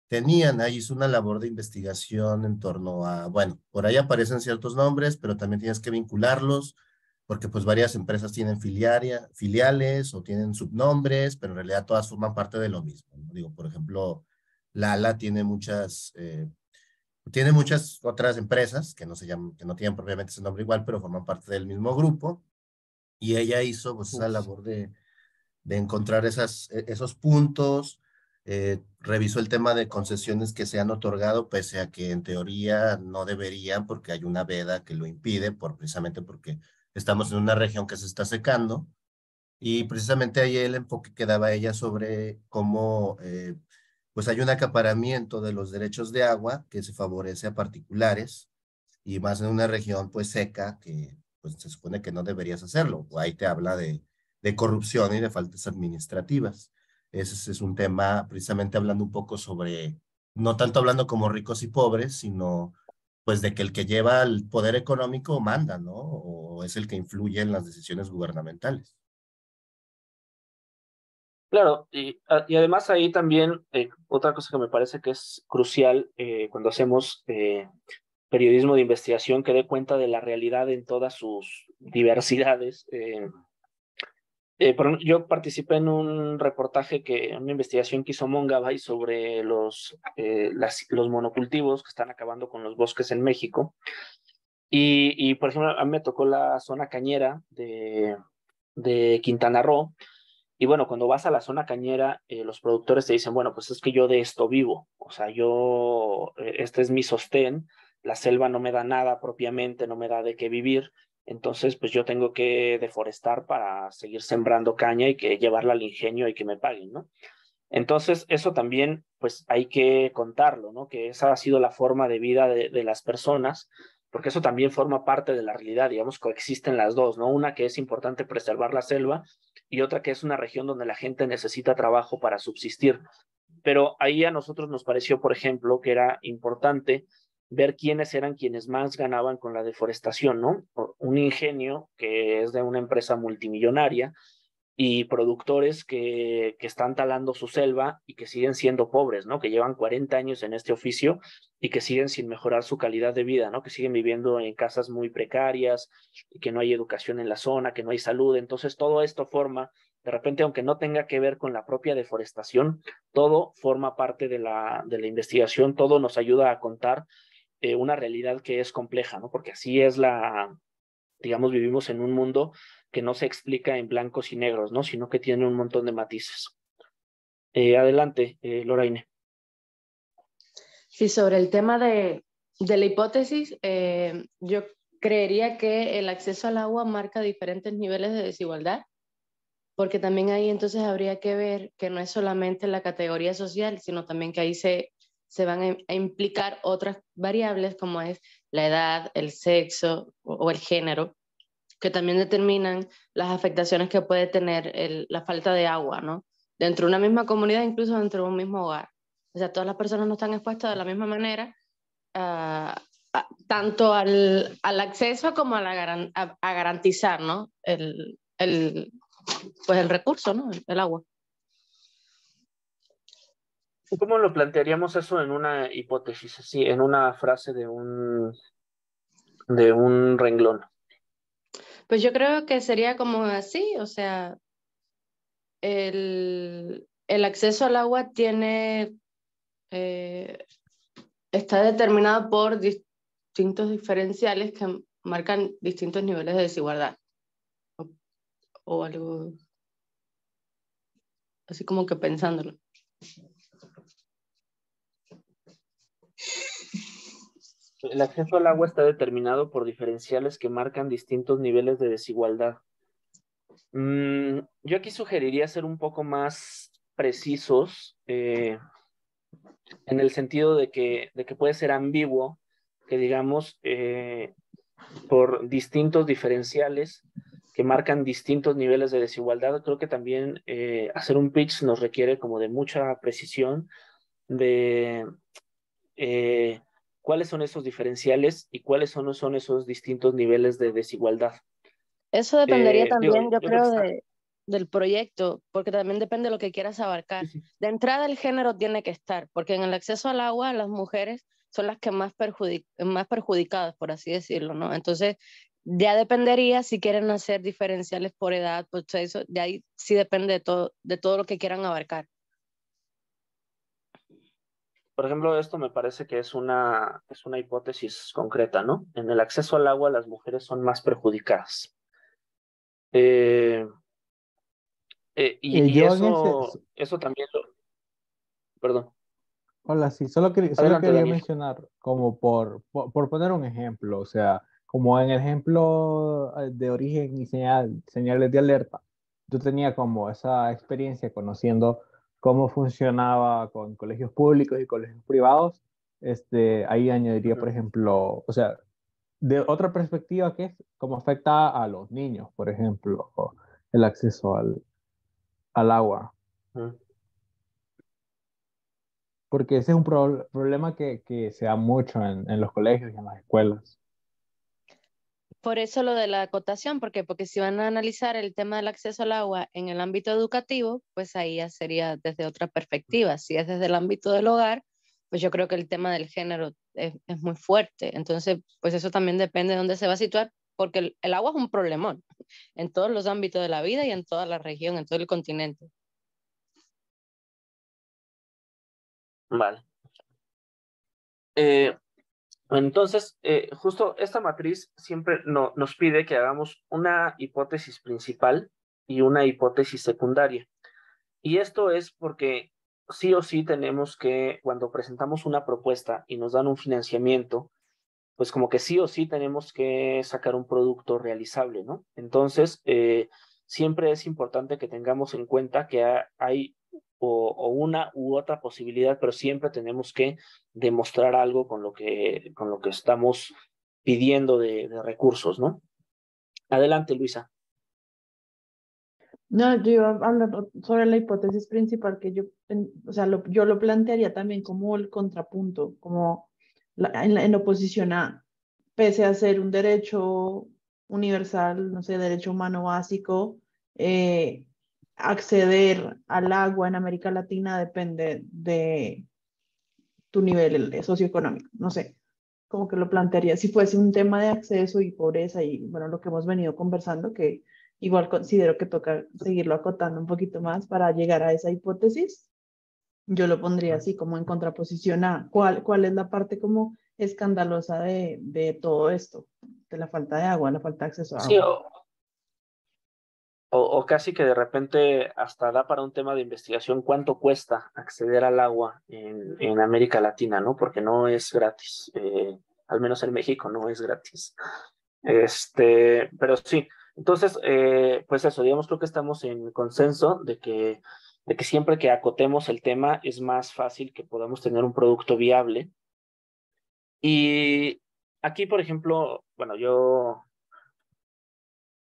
tenían. Ahí hizo una labor de investigación en torno a, bueno, por ahí aparecen ciertos nombres, pero también tienes que vincularlos, porque pues varias empresas tienen filiales o tienen subnombres, pero en realidad todas forman parte de lo mismo, ¿no? Digo, por ejemplo, Lala tiene muchas otras empresas que no se llaman, que no tienen propiamente ese nombre igual, pero forman parte del mismo grupo. Y ella hizo pues esa labor de encontrar esos puntos, revisó el tema de concesiones que se han otorgado, pese a que en teoría no deberían, porque hay una veda que lo impide, precisamente porque estamos en una región que se está secando. Y precisamente ahí el enfoque que daba ella sobre cómo pues hay un acaparamiento de los derechos de agua que se favorece a particulares y más en una región pues seca que pues se supone que no deberías hacerlo. Ahí te habla de corrupción y de faltas administrativas. Ese es un tema precisamente hablando un poco sobre, no tanto hablando como ricos y pobres, sino pues de que el que lleva el poder económico manda, ¿no? O es el que influye en las decisiones gubernamentales. Claro, y además ahí también otra cosa que me parece que es crucial cuando hacemos periodismo de investigación que dé cuenta de la realidad en todas sus diversidades. Yo participé en un reportaje, una investigación que hizo Mongabay sobre los monocultivos que están acabando con los bosques en México. Y por ejemplo, a mí me tocó la zona cañera de Quintana Roo. Y bueno, cuando vas a la zona cañera, los productores te dicen, bueno, pues es que yo de esto vivo. O sea, este es mi sostén. La selva no me da nada propiamente, no me da de qué vivir. Entonces, pues yo tengo que deforestar para seguir sembrando caña y que llevarla al ingenio y que me paguen, ¿no? Entonces, eso también, pues hay que contarlo, ¿no? Que esa ha sido la forma de vida de las personas, porque eso también forma parte de la realidad, digamos, coexisten las dos, ¿no? Una que es importante preservar la selva y otra que es una región donde la gente necesita trabajo para subsistir. Pero ahí a nosotros nos pareció, por ejemplo, que era importante ver quiénes eran quienes más ganaban con la deforestación, ¿no? Un ingenio que es de una empresa multimillonaria y productores que están talando su selva y que siguen siendo pobres, ¿no? Que llevan 40 años en este oficio y que siguen sin mejorar su calidad de vida, ¿no? Que siguen viviendo en casas muy precarias y que no hay educación en la zona, que no hay salud. Entonces, todo esto forma De repente, aunque no tenga que ver con la propia deforestación, todo forma parte de la investigación, todo nos ayuda a contar una realidad que es compleja, ¿no? Porque así es digamos, vivimos en un mundo que no se explica en blancos y negros, ¿no? Sino que tiene un montón de matices. Adelante, Loraine. Sí, sobre el tema de la hipótesis, yo creería que el acceso al agua marca diferentes niveles de desigualdad, porque también ahí entonces habría que ver que no es solamente la categoría social, sino también que ahí se van a implicar otras variables como es la edad, el sexo o el género, que también determinan las afectaciones que puede tener la falta de agua, ¿no? Dentro de una misma comunidad, incluso dentro de un mismo hogar. O sea, todas las personas no están expuestas de la misma manera, tanto al acceso como a garantizar, ¿no? Pues el recurso, ¿no? El agua. ¿Cómo lo plantearíamos eso en una hipótesis, así, en una frase de un renglón? Pues yo creo que sería como así, o sea, el acceso al agua está determinado por distintos diferenciales que marcan distintos niveles de desigualdad. O algo así como que pensándolo. El acceso al agua está determinado por diferenciales que marcan distintos niveles de desigualdad. Yo aquí sugeriría ser un poco más precisos, en el sentido de que puede ser ambiguo, que digamos, por distintos diferenciales que marcan distintos niveles de desigualdad. Creo que también hacer un pitch nos requiere como de mucha precisión de cuáles son esos diferenciales y cuáles son esos distintos niveles de desigualdad. Eso dependería también, yo creo, está... del proyecto, porque también depende de lo que quieras abarcar. Sí. De entrada, el género tiene que estar, porque en el acceso al agua, las mujeres son las que más perjudicadas, por así decirlo, ¿no? Entonces, ya dependería si quieren hacer diferenciales por edad, pues eso, de ahí sí depende de todo lo que quieran abarcar. Por ejemplo, esto me parece que es una hipótesis concreta, ¿no? En el acceso al agua, las mujeres son más perjudicadas. Y eso también Perdón. Hola, sí, solo quería Daniel mencionar, como por poner un ejemplo, o sea, como en el ejemplo de origen y señales de alerta, yo tenía como esa experiencia conociendo cómo funcionaba con colegios públicos y colegios privados. Ahí añadiría, por ejemplo, o sea, de otra perspectiva, que es cómo afecta a los niños, por ejemplo, el acceso al agua. Porque ese es un problema que se da mucho en los colegios y en las escuelas. Por eso lo de la acotación, porque si van a analizar el tema del acceso al agua en el ámbito educativo, pues ahí ya sería desde otra perspectiva. Si es desde el ámbito del hogar, pues yo creo que el tema del género es muy fuerte. Entonces, pues eso también depende de dónde se va a situar, porque el agua es un problemón en todos los ámbitos de la vida y en toda la región, en todo el continente. Vale. Entonces, justo esta matriz siempre nos pide que hagamos una hipótesis principal y una hipótesis secundaria. Y esto es porque sí o sí tenemos que, cuando presentamos una propuesta y nos dan un financiamiento, pues como que sí o sí tenemos que sacar un producto realizable, ¿no? Entonces, siempre es importante que tengamos en cuenta que hay o una u otra posibilidad, pero siempre tenemos que demostrar algo con lo que estamos pidiendo de recursos, ¿no? Adelante, Luisa. No, yo iba a hablar sobre la hipótesis principal que yo lo plantearía también como el contrapunto, como en oposición a, pese a ser un derecho universal, no sé, derecho humano básico, acceder al agua en América Latina depende de tu nivel socioeconómico, no sé, como que lo plantearía, si fuese un tema de acceso y pobreza y bueno, lo que hemos venido conversando, que igual considero que toca seguirlo acotando un poquito más para llegar a esa hipótesis. Yo lo pondría así como en contraposición a cuál es la parte como escandalosa de todo esto, de la falta de agua, la falta de acceso a Sí, agua. o casi que de repente hasta da para un tema de investigación cuánto cuesta acceder al agua en América Latina, ¿no? Porque no es gratis, al menos en México no es gratis. Pero sí, entonces, pues eso, digamos, creo que estamos en consenso de que siempre que acotemos el tema es más fácil que podamos tener un producto viable. Y aquí, por ejemplo, bueno, yo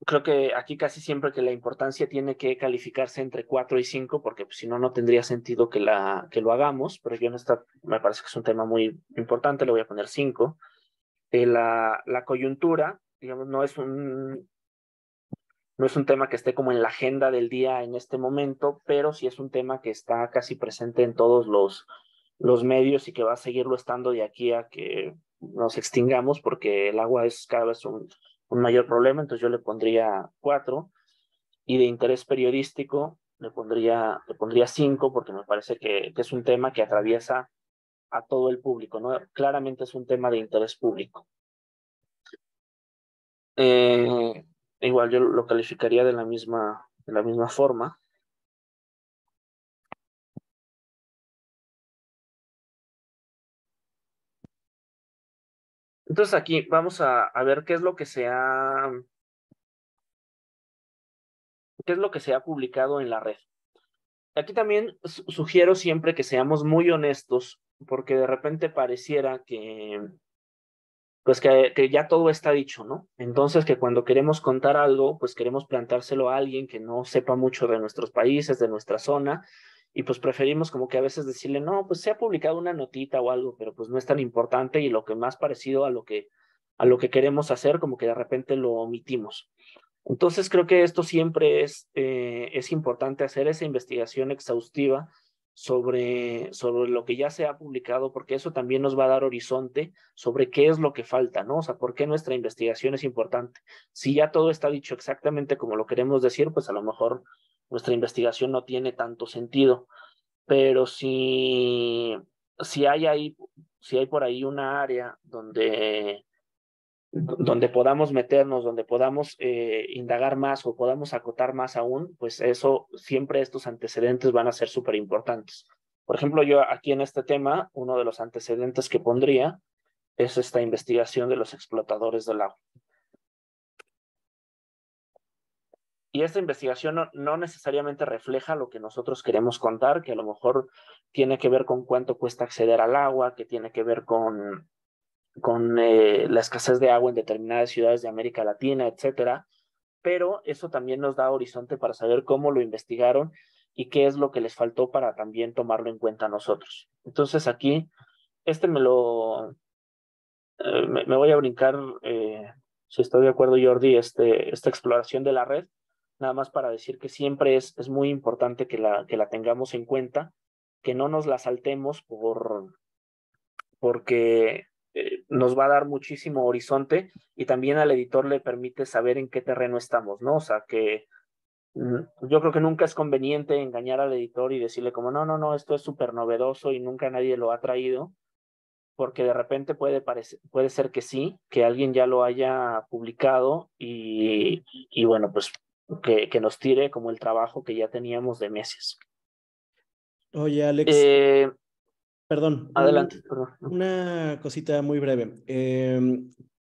creo que aquí casi siempre que la importancia tiene que calificarse entre 4 y 5, porque pues, si no, no tendría sentido que lo hagamos, pero yo en esta me parece que es un tema muy importante, le voy a poner 5. La coyuntura, digamos, no es un tema que esté como en la agenda del día en este momento, pero sí es un tema que está casi presente en todos los medios y que va a seguirlo estando de aquí a que nos extingamos, porque el agua es cada vez un mayor problema. Entonces yo le pondría 4, y de interés periodístico le pondría 5, porque me parece que es un tema que atraviesa a todo el público, ¿no? Claramente es un tema de interés público. Igual yo lo calificaría de la misma forma. Entonces aquí vamos a ver qué es lo que se ha publicado en la red. Aquí también sugiero siempre que seamos muy honestos, porque de repente pareciera que pues que ya todo está dicho, ¿no? Entonces que cuando queremos contar algo, pues queremos plantárselo a alguien que no sepa mucho de nuestros países, de nuestra zona, y pues preferimos como que a veces decirle, no, pues se ha publicado una notita o algo, pero pues no es tan importante, y lo que más parecido a lo que queremos hacer, como que de repente lo omitimos. Entonces creo que esto siempre es importante, hacer esa investigación exhaustiva sobre lo que ya se ha publicado, porque eso también nos va a dar horizonte sobre qué es lo que falta, ¿no? O sea, por qué nuestra investigación es importante. Si ya todo está dicho exactamente como lo queremos decir, pues a lo mejor nuestra investigación no tiene tanto sentido. Pero si hay por ahí una área donde podamos meternos, donde podamos indagar más o podamos acotar más aún, pues eso, siempre estos antecedentes van a ser súper importantes. Por ejemplo, yo aquí en este tema, uno de los antecedentes que pondría es esta investigación de los explotadores del agua. Y esta investigación no necesariamente refleja lo que nosotros queremos contar, que a lo mejor tiene que ver con cuánto cuesta acceder al agua, que tiene que ver con la escasez de agua en determinadas ciudades de América Latina, etcétera. Pero eso también nos da horizonte para saber cómo lo investigaron y qué es lo que les faltó para también tomarlo en cuenta nosotros. Entonces aquí, me voy a brincar, si estoy de acuerdo, Jordi, esta exploración de la red, nada más para decir que siempre es muy importante que la tengamos en cuenta, que no nos la saltemos porque nos va a dar muchísimo horizonte, y también al editor le permite saber en qué terreno estamos, ¿no? O sea, que yo creo que nunca es conveniente engañar al editor y decirle como, no, esto es súper novedoso y nunca nadie lo ha traído, porque de repente puede ser que sí, que alguien ya lo haya publicado y bueno, pues que nos tire como el trabajo que ya teníamos de meses. Oye, Alex, perdón. Adelante. Una cosita muy breve.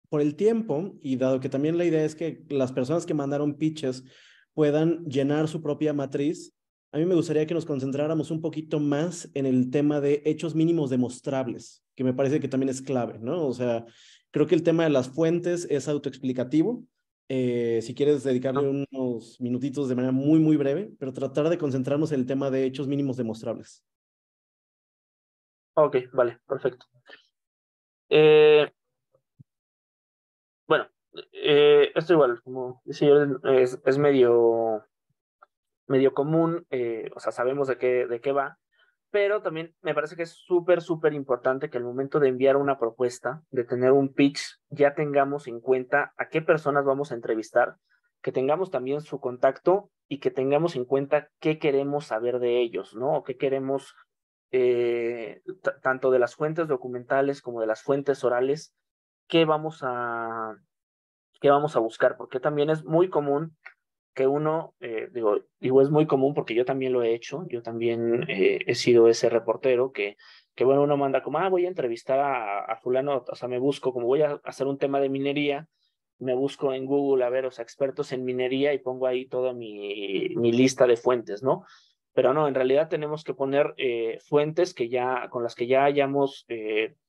Por el tiempo, y dado que también la idea es que las personas que mandaron pitches puedan llenar su propia matriz, a mí me gustaría que nos concentráramos un poquito más en el tema de hechos mínimos demostrables, que me parece que también es clave, ¿no? O sea, creo que el tema de las fuentes es autoexplicativo. Si quieres dedicarle unos minutitos de manera muy, muy breve, pero tratar de concentrarnos en el tema de hechos mínimos demostrables. Ok, vale, perfecto. Bueno, esto igual, como decía, es medio común, o sea, sabemos de qué va, pero también me parece que es súper, súper importante que al momento de enviar una propuesta, de tener un pitch, ya tengamos en cuenta a qué personas vamos a entrevistar, que tengamos también su contacto y que tengamos en cuenta qué queremos saber de ellos, ¿no? O qué queremos, tanto de las fuentes documentales como de las fuentes orales, qué vamos a buscar, porque también es muy común que uno, digo, es muy común porque yo también lo he hecho, yo también he sido ese reportero que bueno, uno manda como, voy a entrevistar a fulano, o sea, me busco, como voy a hacer un tema de minería, me busco en Google, a ver, o sea, expertos en minería y pongo ahí toda mi lista de fuentes, ¿no? Pero no, en realidad tenemos que poner fuentes con las que ya hayamos,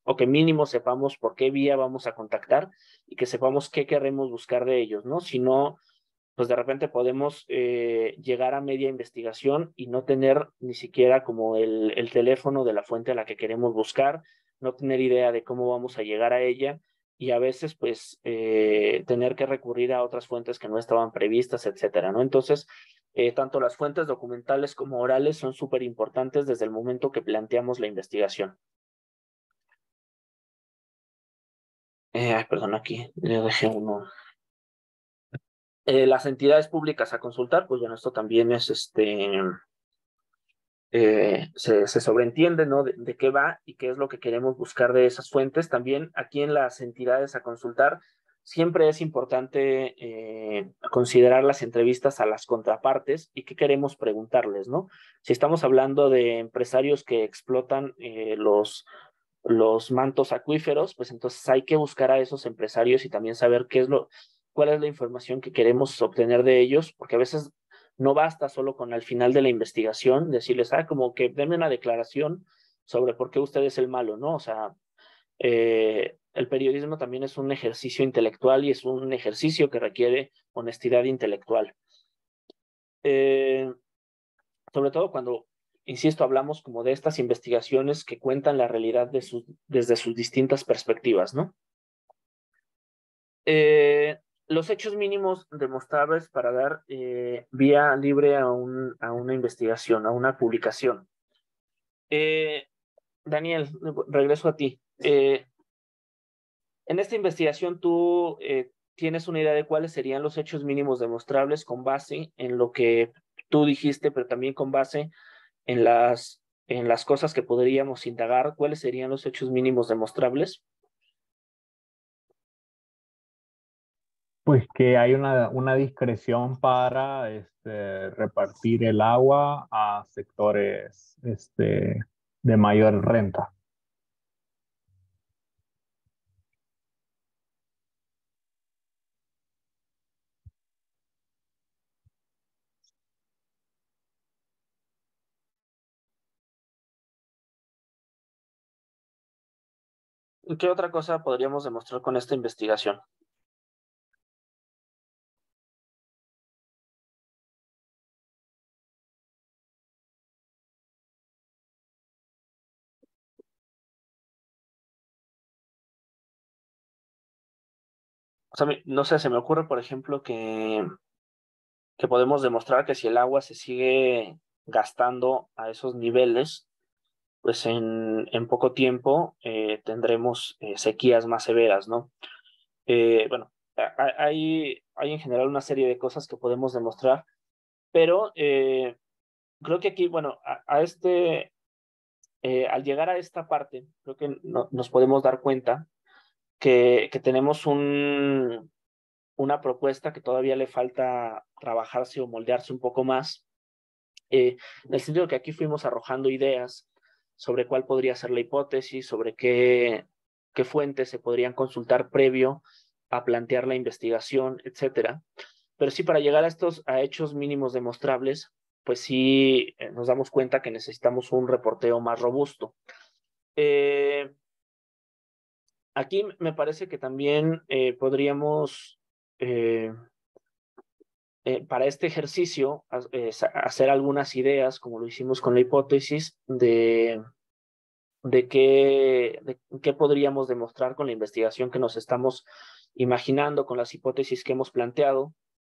o que mínimo sepamos por qué vía vamos a contactar y que sepamos qué queremos buscar de ellos, ¿no? Si no, pues de repente podemos llegar a media investigación y no tener ni siquiera como el teléfono de la fuente a la que queremos buscar, no tener idea de cómo vamos a llegar a ella y a veces pues tener que recurrir a otras fuentes que no estaban previstas, etcétera, ¿no? Entonces, tanto las fuentes documentales como orales son súper importantes desde el momento que planteamos la investigación. Perdón, aquí le dejé uno. Las entidades públicas a consultar, pues bueno, esto también es se sobreentiende, ¿no? De qué va y qué es lo que queremos buscar de esas fuentes. También aquí en las entidades a consultar, siempre es importante considerar las entrevistas a las contrapartes y qué queremos preguntarles, ¿no? Si estamos hablando de empresarios que explotan los mantos acuíferos, pues entonces hay que buscar a esos empresarios y también saber cuál es la información que queremos obtener de ellos, porque a veces no basta solo con al final de la investigación decirles, como que denme una declaración sobre por qué usted es el malo, ¿no? O sea, el periodismo también es un ejercicio intelectual y es un ejercicio que requiere honestidad intelectual. Sobre todo cuando, insisto, hablamos como de estas investigaciones que cuentan la realidad desde sus distintas perspectivas, ¿no? Los hechos mínimos demostrables para dar vía libre a una investigación, a una publicación. Daniel, regreso a ti. En esta investigación tú tienes una idea de cuáles serían los hechos mínimos demostrables con base en lo que tú dijiste, pero también con base en las cosas que podríamos indagar. ¿Cuáles serían los hechos mínimos demostrables? Pues que hay una discreción para repartir el agua a sectores de mayor renta. ¿Qué otra cosa podríamos demostrar con esta investigación? O sea, no sé, se me ocurre, por ejemplo, que podemos demostrar que si el agua se sigue gastando a esos niveles, pues en poco tiempo tendremos sequías más severas, ¿no? Bueno, hay en general una serie de cosas que podemos demostrar, pero creo que aquí, bueno, al llegar a esta parte, creo que nos podemos dar cuenta que tenemos una propuesta que todavía le falta trabajarse o moldearse un poco más, en el sentido de que aquí fuimos arrojando ideas sobre cuál podría ser la hipótesis, sobre qué fuentes se podrían consultar previo a plantear la investigación, etcétera. Pero sí, para llegar a hechos mínimos demostrables, pues sí nos damos cuenta que necesitamos un reporteo más robusto. Aquí me parece que también podríamos, para este ejercicio, hacer algunas ideas, como lo hicimos con la hipótesis, de qué podríamos demostrar con la investigación que nos estamos imaginando, con las hipótesis que hemos planteado.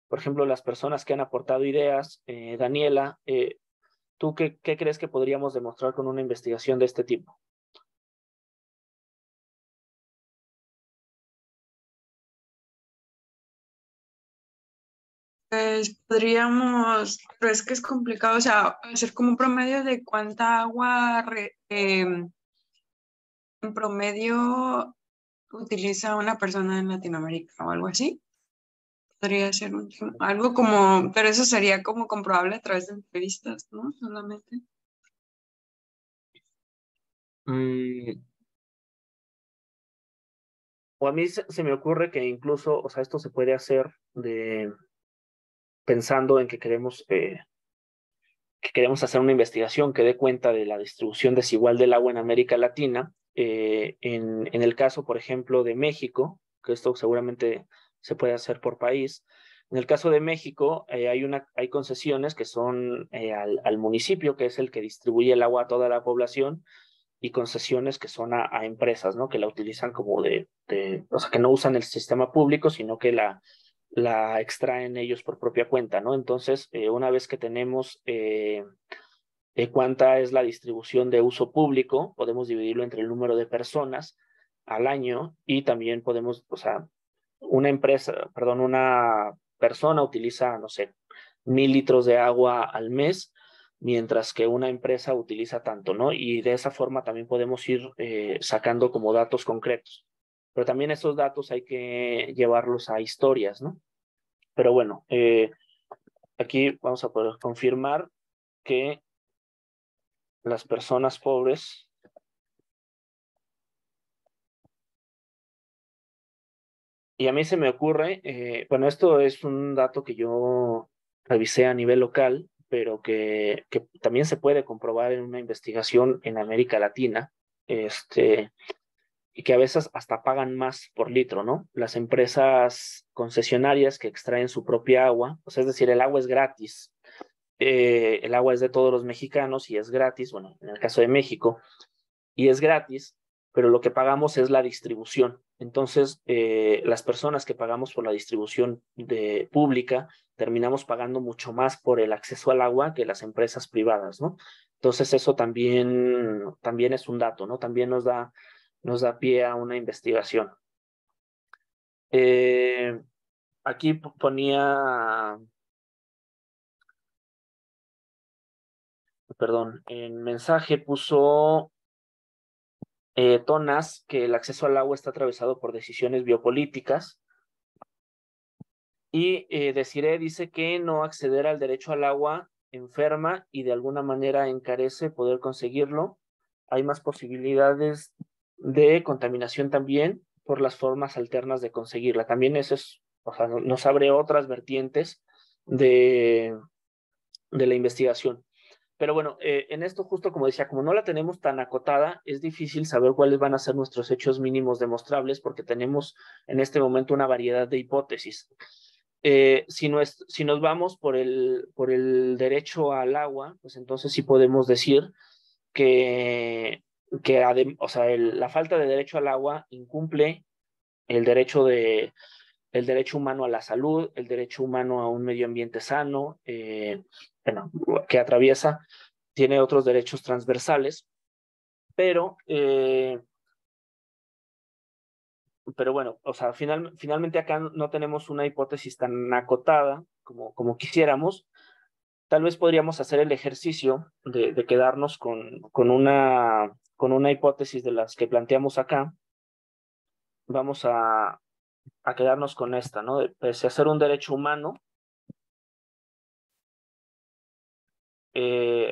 Por ejemplo, las personas que han aportado ideas, Daniela, ¿tú qué crees que podríamos demostrar con una investigación de este tipo? Pues podríamos, pero es que es complicado, o sea, hacer como un promedio de cuánta agua en promedio utiliza una persona en Latinoamérica o algo así. Podría ser algo como, pero eso sería como comprobable a través de entrevistas, ¿no? Solamente. O a mí se me ocurre que incluso, o sea, esto se puede hacer pensando en que queremos hacer una investigación que dé cuenta de la distribución desigual del agua en América Latina. En el caso, por ejemplo, de México, que esto seguramente se puede hacer por país, en el caso de México hay concesiones que son al municipio, que es el que distribuye el agua a toda la población, y concesiones que son a empresas, ¿no? Que la utilizan como o sea, que no usan el sistema público, sino que la extraen ellos por propia cuenta, ¿no? Entonces, una vez que tenemos cuánta es la distribución de uso público, podemos dividirlo entre el número de personas al año, y también podemos, o sea, una persona utiliza, no sé, 1,000 litros de agua al mes, mientras que una empresa utiliza tanto, ¿no? Y de esa forma también podemos ir sacando como datos concretos. Pero también esos datos hay que llevarlos a historias, ¿no? Pero bueno, aquí vamos a poder confirmar que las personas pobres y a mí se me ocurre, bueno, esto es un dato que yo revisé a nivel local, pero que también se puede comprobar en una investigación en América Latina, y que a veces hasta pagan más por litro, ¿no? Las empresas concesionarias que extraen su propia agua, pues es decir, el agua es gratis, el agua es de todos los mexicanos y es gratis, bueno, en el caso de México, y es gratis, pero lo que pagamos es la distribución. Entonces, las personas que pagamos por la distribución pública, terminamos pagando mucho más por el acceso al agua que las empresas privadas, ¿no? Entonces, eso también es un dato, ¿no? También nos da pie a una investigación. Aquí ponía, perdón, en mensaje puso Tonas que el acceso al agua está atravesado por decisiones biopolíticas, y Desiree dice que no acceder al derecho al agua enferma y de alguna manera encarece poder conseguirlo. Hay más posibilidades de contaminación también por las formas alternas de conseguirla. También eso es, o sea, nos abre otras vertientes de la investigación. Pero bueno, en esto justo como decía, como no la tenemos tan acotada, es difícil saber cuáles van a ser nuestros hechos mínimos demostrables, porque tenemos en este momento una variedad de hipótesis. Si nos vamos por el derecho al agua, pues entonces sí podemos decir que o sea, la falta de derecho al agua incumple el derecho humano a la salud, el derecho humano a un medio ambiente sano, bueno, que tiene otros derechos transversales, pero bueno, o sea, finalmente acá no tenemos una hipótesis tan acotada como quisiéramos. Tal vez podríamos hacer el ejercicio de quedarnos con una hipótesis de las que planteamos acá. Vamos a quedarnos con esta, ¿no? Pese a ser un derecho humano,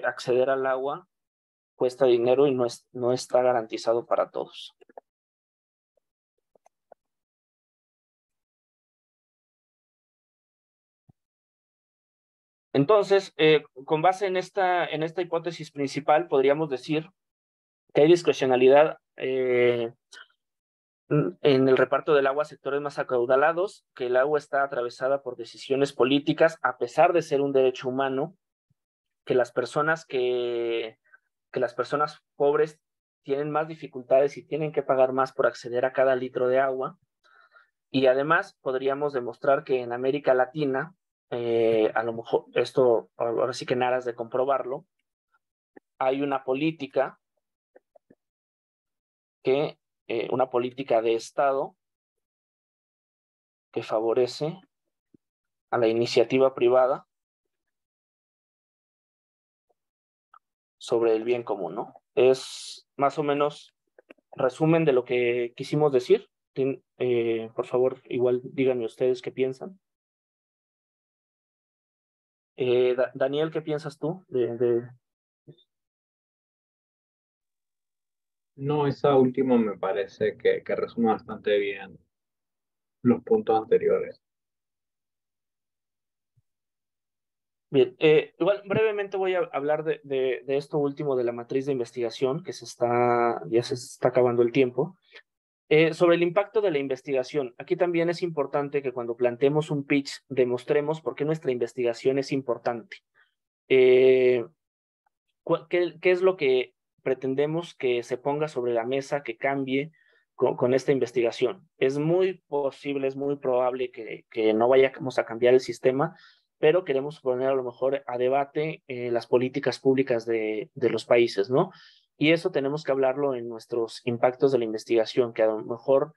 acceder al agua cuesta dinero y no está garantizado para todos. Entonces, con base en esta hipótesis principal, podríamos decir que hay discrecionalidad en el reparto del agua a sectores más acaudalados, que el agua está atravesada por decisiones políticas, a pesar de ser un derecho humano, que las personas pobres tienen más dificultades y tienen que pagar más por acceder a cada litro de agua. Y además podríamos demostrar que en América Latina, a lo mejor esto, ahora sí que en aras de comprobarlo, hay una política una política de Estado que favorece a la iniciativa privada sobre el bien común, ¿no? Es más o menos resumen de lo que quisimos decir. Por favor, igual díganme ustedes qué piensan. Daniel, ¿qué piensas tú? No, esa última me parece que resume bastante bien los puntos anteriores. Bien, igual brevemente voy a hablar de esto último de la matriz de investigación, que ya se está acabando el tiempo. Sobre el impacto de la investigación, aquí también es importante que cuando planteemos un pitch demostremos por qué nuestra investigación es importante. ¿Qué es lo que pretendemos que se ponga sobre la mesa, que cambie con esta investigación? Es muy posible, es muy probable que no vayamos a cambiar el sistema, pero queremos poner a lo mejor a debate las políticas públicas de los países, ¿no? Y eso tenemos que hablarlo en nuestros impactos de la investigación, que a lo mejor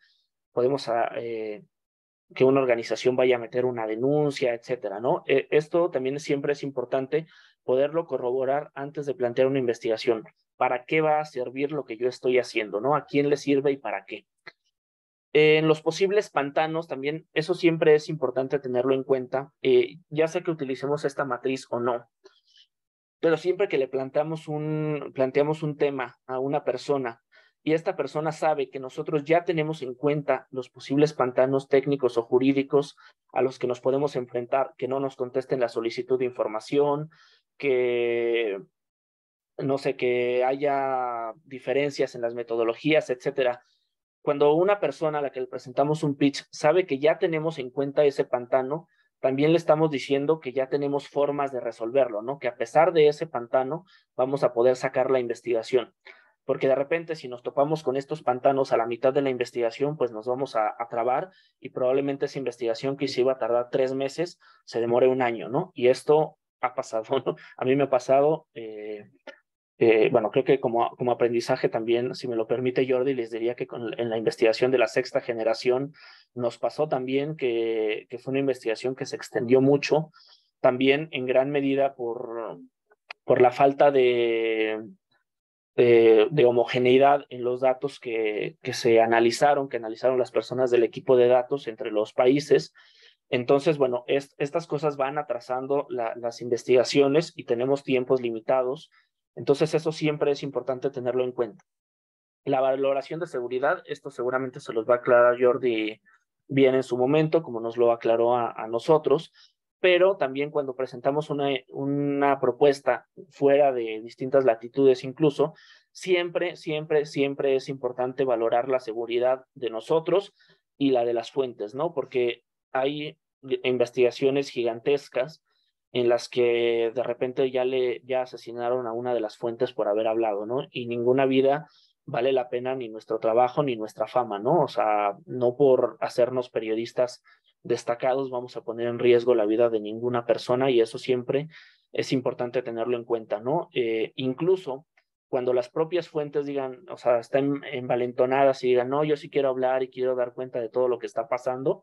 podemos que una organización vaya a meter una denuncia, etcétera, ¿no? Esto también siempre es importante poderlo corroborar antes de plantear una investigación. ¿Para qué va a servir lo que yo estoy haciendo, ¿no? ¿A quién le sirve y para qué? En los posibles pantanos también, eso siempre es importante tenerlo en cuenta, ya sea que utilicemos esta matriz o no, pero siempre que le planteamos un tema a una persona y esta persona sabe que nosotros ya tenemos en cuenta los posibles pantanos técnicos o jurídicos a los que nos podemos enfrentar, que no nos contesten la solicitud de información, que no sé, que haya diferencias en las metodologías, etcétera. Cuando una persona a la que le presentamos un pitch sabe que ya tenemos en cuenta ese pantano, también le estamos diciendo que ya tenemos formas de resolverlo, ¿no? Que a pesar de ese pantano vamos a poder sacar la investigación. Porque de repente si nos topamos con estos pantanos a la mitad de la investigación, pues nos vamos a trabar y probablemente esa investigación que se iba a tardar 3 meses se demore 1 año, ¿no? Y esto ha pasado, ¿no? A mí me ha pasado... bueno, creo que como aprendizaje también, si me lo permite Jordi, les diría que en la investigación de la sexta generación nos pasó también que fue una investigación que se extendió mucho, también en gran medida por la falta de homogeneidad en los datos que analizaron las personas del equipo de datos entre los países. Entonces, bueno, estas cosas van atrasando las investigaciones y tenemos tiempos limitados. Entonces, eso siempre es importante tenerlo en cuenta. La valoración de seguridad, esto seguramente se los va a aclarar Jordi bien en su momento, como nos lo aclaró a nosotros, pero también cuando presentamos una propuesta fuera de distintas latitudes incluso, siempre es importante valorar la seguridad de nosotros y la de las fuentes, ¿no? Porque hay investigaciones gigantescas en las que de repente ya asesinaron a una de las fuentes por haber hablado, ¿no? Y ninguna vida vale la pena ni nuestro trabajo ni nuestra fama, ¿no? O sea, no por hacernos periodistas destacados vamos a poner en riesgo la vida de ninguna persona y eso siempre es importante tenerlo en cuenta, ¿no? Incluso cuando las propias fuentes digan, o sea, están envalentonadas y digan, no, yo sí quiero hablar y quiero dar cuenta de todo lo que está pasando,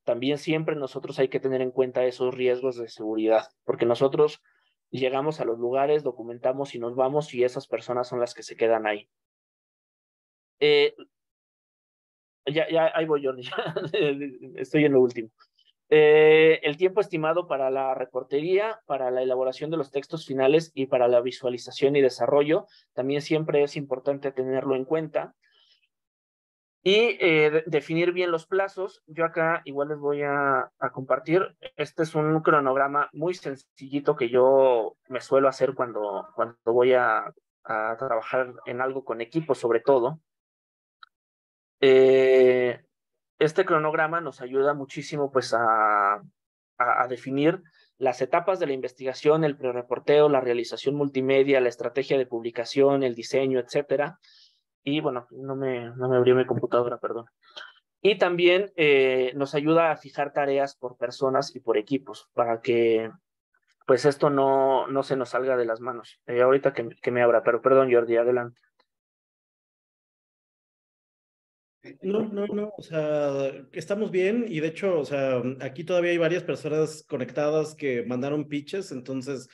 también siempre nosotros hay que tener en cuenta esos riesgos de seguridad, porque nosotros llegamos a los lugares, documentamos y nos vamos y esas personas son las que se quedan ahí. Ahí voy, Jordi, estoy en lo último. El tiempo estimado para la reportería, para la elaboración de los textos finales y para la visualización y desarrollo, también siempre es importante tenerlo en cuenta. Y definir bien los plazos. Yo acá igual les voy a compartir. Este es un cronograma muy sencillito que yo me suelo hacer cuando voy a trabajar en algo con equipo, sobre todo. Este cronograma nos ayuda muchísimo pues a definir las etapas de la investigación, el prereporteo, la realización multimedia, la estrategia de publicación, el diseño, etcétera. Y bueno, no me abrió mi computadora, perdón. Y también nos ayuda a fijar tareas por personas y por equipos para que pues esto no se nos salga de las manos. Ahorita que me abra, pero perdón, Jordi, adelante. No, o sea, estamos bien y de hecho, o sea, aquí todavía hay varias personas conectadas que mandaron pitches, entonces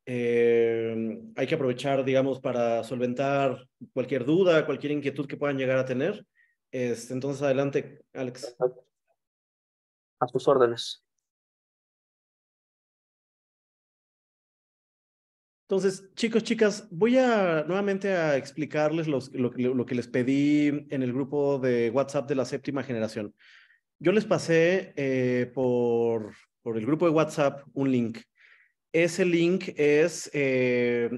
hay que aprovechar, digamos, para solventar cualquier duda, cualquier inquietud que puedan llegar a tener. Entonces, adelante, Alex. A sus órdenes. Entonces, chicos, chicas, voy a nuevamente a explicarles lo que les pedí en el grupo de WhatsApp de la séptima generación. Yo les pasé por el grupo de WhatsApp un link. Ese link es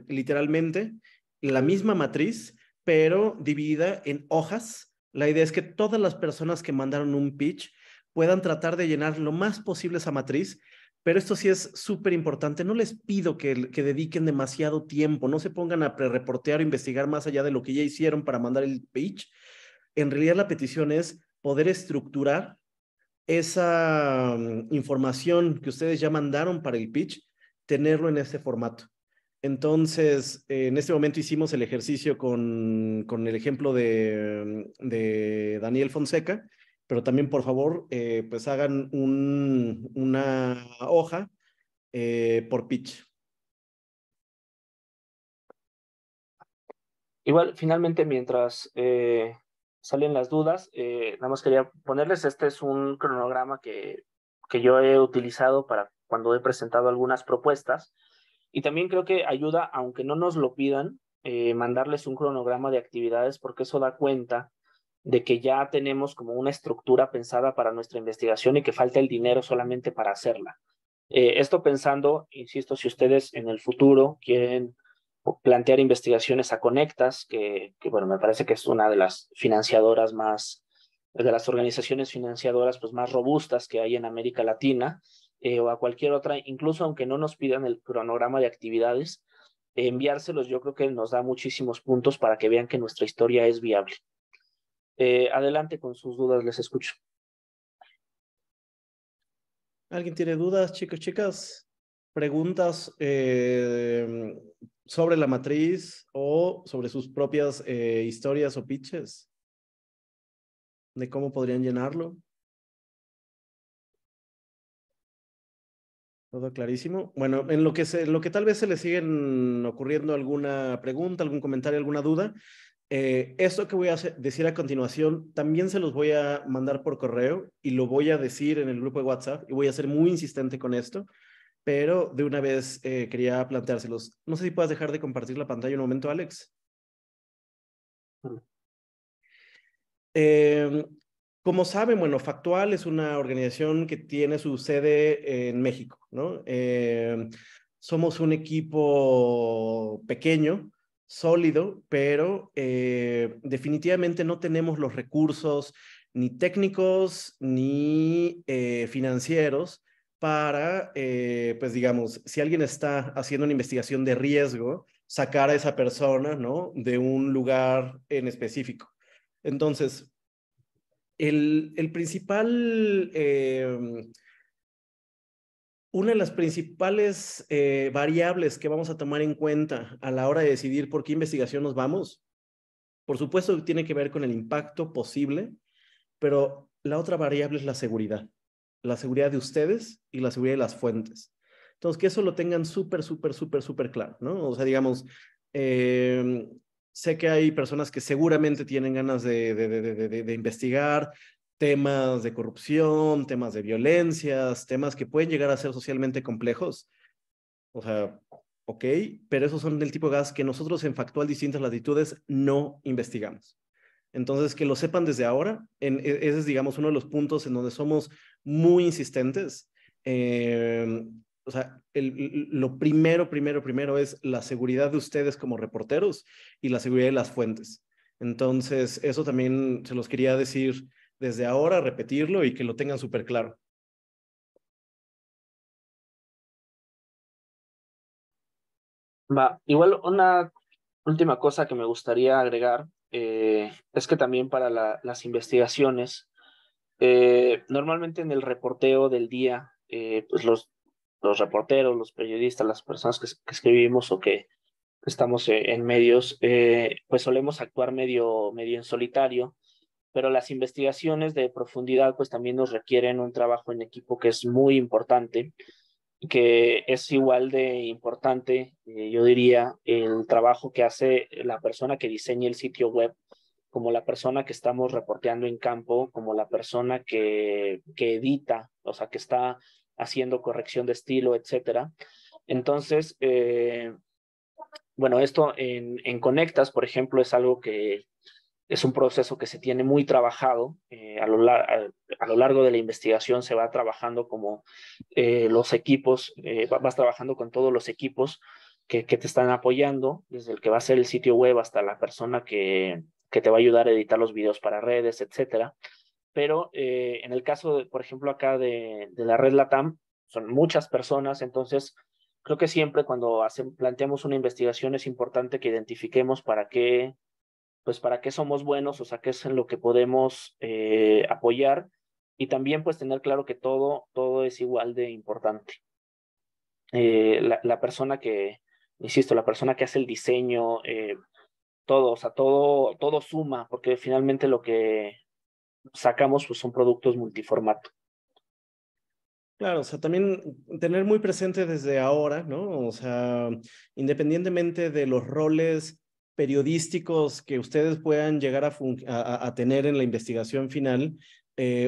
literalmente la misma matriz, pero dividida en hojas. La idea es que todas las personas que mandaron un pitch puedan tratar de llenar lo más posible esa matriz, pero esto sí es súper importante. No les pido que dediquen demasiado tiempo, no se pongan a pre-reportear o investigar más allá de lo que ya hicieron para mandar el pitch. En realidad la petición es poder estructurar esa información que ustedes ya mandaron para el pitch, tenerlo en ese formato. Entonces, en este momento hicimos el ejercicio con el ejemplo de Daniel Fonseca, pero también, por favor, pues hagan una hoja por pitch. Igual, finalmente, mientras salen las dudas, nada más quería ponerles, este es un cronograma que yo he utilizado para cuando he presentado algunas propuestas, y también creo que ayuda, aunque no nos lo pidan, mandarles un cronograma de actividades, porque eso da cuenta de que ya tenemos como una estructura pensada para nuestra investigación y que falta el dinero solamente para hacerla. Esto pensando, insisto, si ustedes en el futuro quieren plantear investigaciones a Conectas, bueno, me parece que es una de las financiadoras más, de las organizaciones financiadoras pues más robustas que hay en América Latina, o a cualquier otra, incluso aunque no nos pidan el cronograma de actividades, enviárselos yo creo que nos da muchísimos puntos para que vean que nuestra historia es viable. Adelante con sus dudas, les escucho. ¿Alguien tiene dudas, chicos, chicas? ¿Preguntas sobre la matriz o sobre sus propias historias o pitches? ¿De cómo podrían llenarlo? ¿Todo clarísimo? Bueno, en lo que tal vez se les siguen ocurriendo alguna pregunta, algún comentario, alguna duda, esto que voy a decir a continuación también se los voy a mandar por correo y lo voy a decir en el grupo de WhatsApp y voy a ser muy insistente con esto, pero de una vez quería planteárselos. No sé si puedas dejar de compartir la pantalla un momento, Alex. Como saben, bueno, Factual es una organización que tiene su sede en México, ¿no? Somos un equipo pequeño, sólido, pero definitivamente no tenemos los recursos ni técnicos ni financieros para, pues digamos, si alguien está haciendo una investigación de riesgo, sacar a esa persona, ¿no? De un lugar en específico. Entonces, el principal, una de las principales variables que vamos a tomar en cuenta a la hora de decidir por qué investigación nos vamos, por supuesto tiene que ver con el impacto posible, pero la otra variable es la seguridad de ustedes y la seguridad de las fuentes. Entonces, que eso lo tengan súper claro, ¿no? O sea, digamos, sé que hay personas que seguramente tienen ganas de investigar temas de corrupción, temas de violencias, temas que pueden llegar a ser socialmente complejos. O sea, ok, pero esos son del tipo de gas que nosotros en Factual Distintas Latitudes no investigamos. Entonces, que lo sepan desde ahora, ese es, digamos, uno de los puntos en donde somos muy insistentes. O sea, lo primero es la seguridad de ustedes como reporteros y la seguridad de las fuentes. Entonces, eso también se los quería decir desde ahora, repetirlo y que lo tengan súper claro. Va, igual una última cosa que me gustaría agregar es que también para las investigaciones, normalmente en el reporteo del día, pues los reporteros, los periodistas, las personas que escribimos o que estamos en medios, pues solemos actuar medio en solitario pero las investigaciones de profundidad pues también nos requieren un trabajo en equipo que es muy importante, que es igual de importante, yo diría, el trabajo que hace la persona que diseña el sitio web, como la persona que estamos reporteando en campo, como la persona que edita, o sea, que está haciendo corrección de estilo, etcétera. Entonces, bueno, esto en Conectas, por ejemplo, es algo que es un proceso que se tiene muy trabajado. A lo largo de la investigación se va trabajando como los equipos, vas trabajando con todos los equipos que te están apoyando, desde el que va a hacer el sitio web hasta la persona que te va a ayudar a editar los videos para redes, etcétera. Pero en el caso, por ejemplo, acá de la red LATAM, son muchas personas, entonces creo que siempre cuando planteamos una investigación es importante que identifiquemos para qué somos buenos, o sea, qué es en lo que podemos apoyar, y también pues tener claro que todo es igual de importante. La persona que, insisto, la persona que hace el diseño, todo, o sea, todo suma, porque finalmente lo que sacamos pues son productos multiformato. Claro, o sea, también tener muy presente desde ahora, ¿no? O sea, independientemente de los roles periodísticos que ustedes puedan llegar a tener en la investigación final,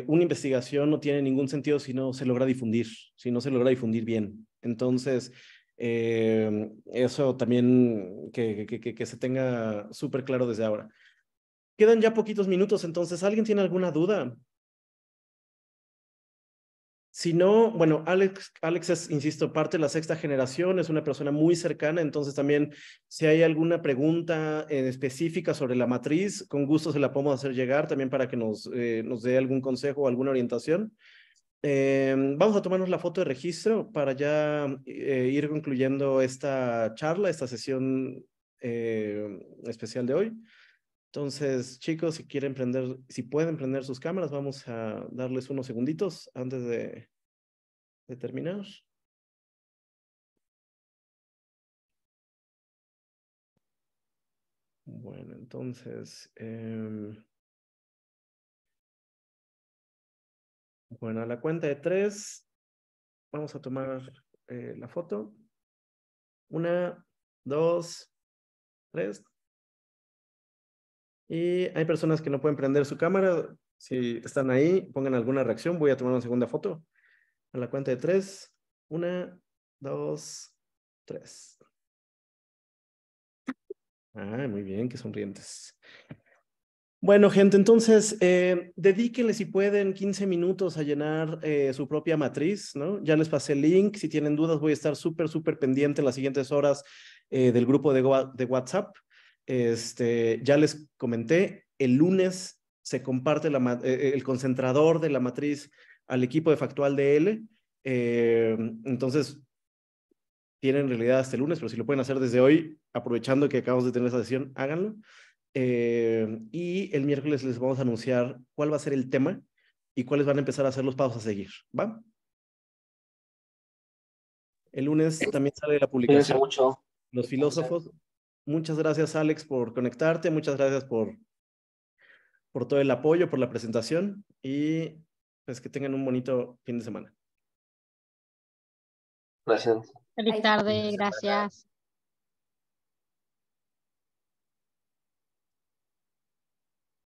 una investigación no tiene ningún sentido si no se logra difundir, si no se logra difundir bien. Entonces, eso también que se tenga súper claro desde ahora. Quedan ya poquitos minutos, entonces, ¿alguien tiene alguna duda? Si no, bueno, Alex es, insisto, parte de la sexta generación, es una persona muy cercana, entonces también si hay alguna pregunta específica sobre la matriz, con gusto se la podemos hacer llegar también para que nos dé algún consejo o alguna orientación. Vamos a tomarnos la foto de registro para ya ir concluyendo esta charla, esta sesión especial de hoy. Entonces, chicos, si pueden prender sus cámaras, vamos a darles unos segunditos antes de terminar. Bueno, entonces, bueno, a la cuenta de 3, vamos a tomar la foto. 1, 2, 3. Y hay personas que no pueden prender su cámara. Si están ahí, pongan alguna reacción. Voy a tomar una segunda foto. A la cuenta de 3. 1, 2, 3. Ah, muy bien, qué sonrientes. Bueno, gente, entonces, dedíquenle si pueden 15 minutos a llenar su propia matriz, ¿no? Ya les pasé el link. Si tienen dudas, voy a estar súper pendiente en las siguientes horas del grupo de WhatsApp. Ya les comenté, el lunes se comparte el concentrador de la matriz al equipo de Factual DL. Entonces, tienen en realidad hasta el lunes, pero si lo pueden hacer desde hoy, aprovechando que acabamos de tener esa sesión, háganlo. Y el miércoles les vamos a anunciar cuál va a ser el tema y cuáles van a empezar a ser los pasos a seguir, ¿va? El lunes también sale la publicación. Mucho. Los filósofos. Muchas gracias, Alex, por conectarte. Muchas gracias por todo el apoyo, por la presentación y pues que tengan un bonito fin de semana. Gracias. Feliz tarde, gracias.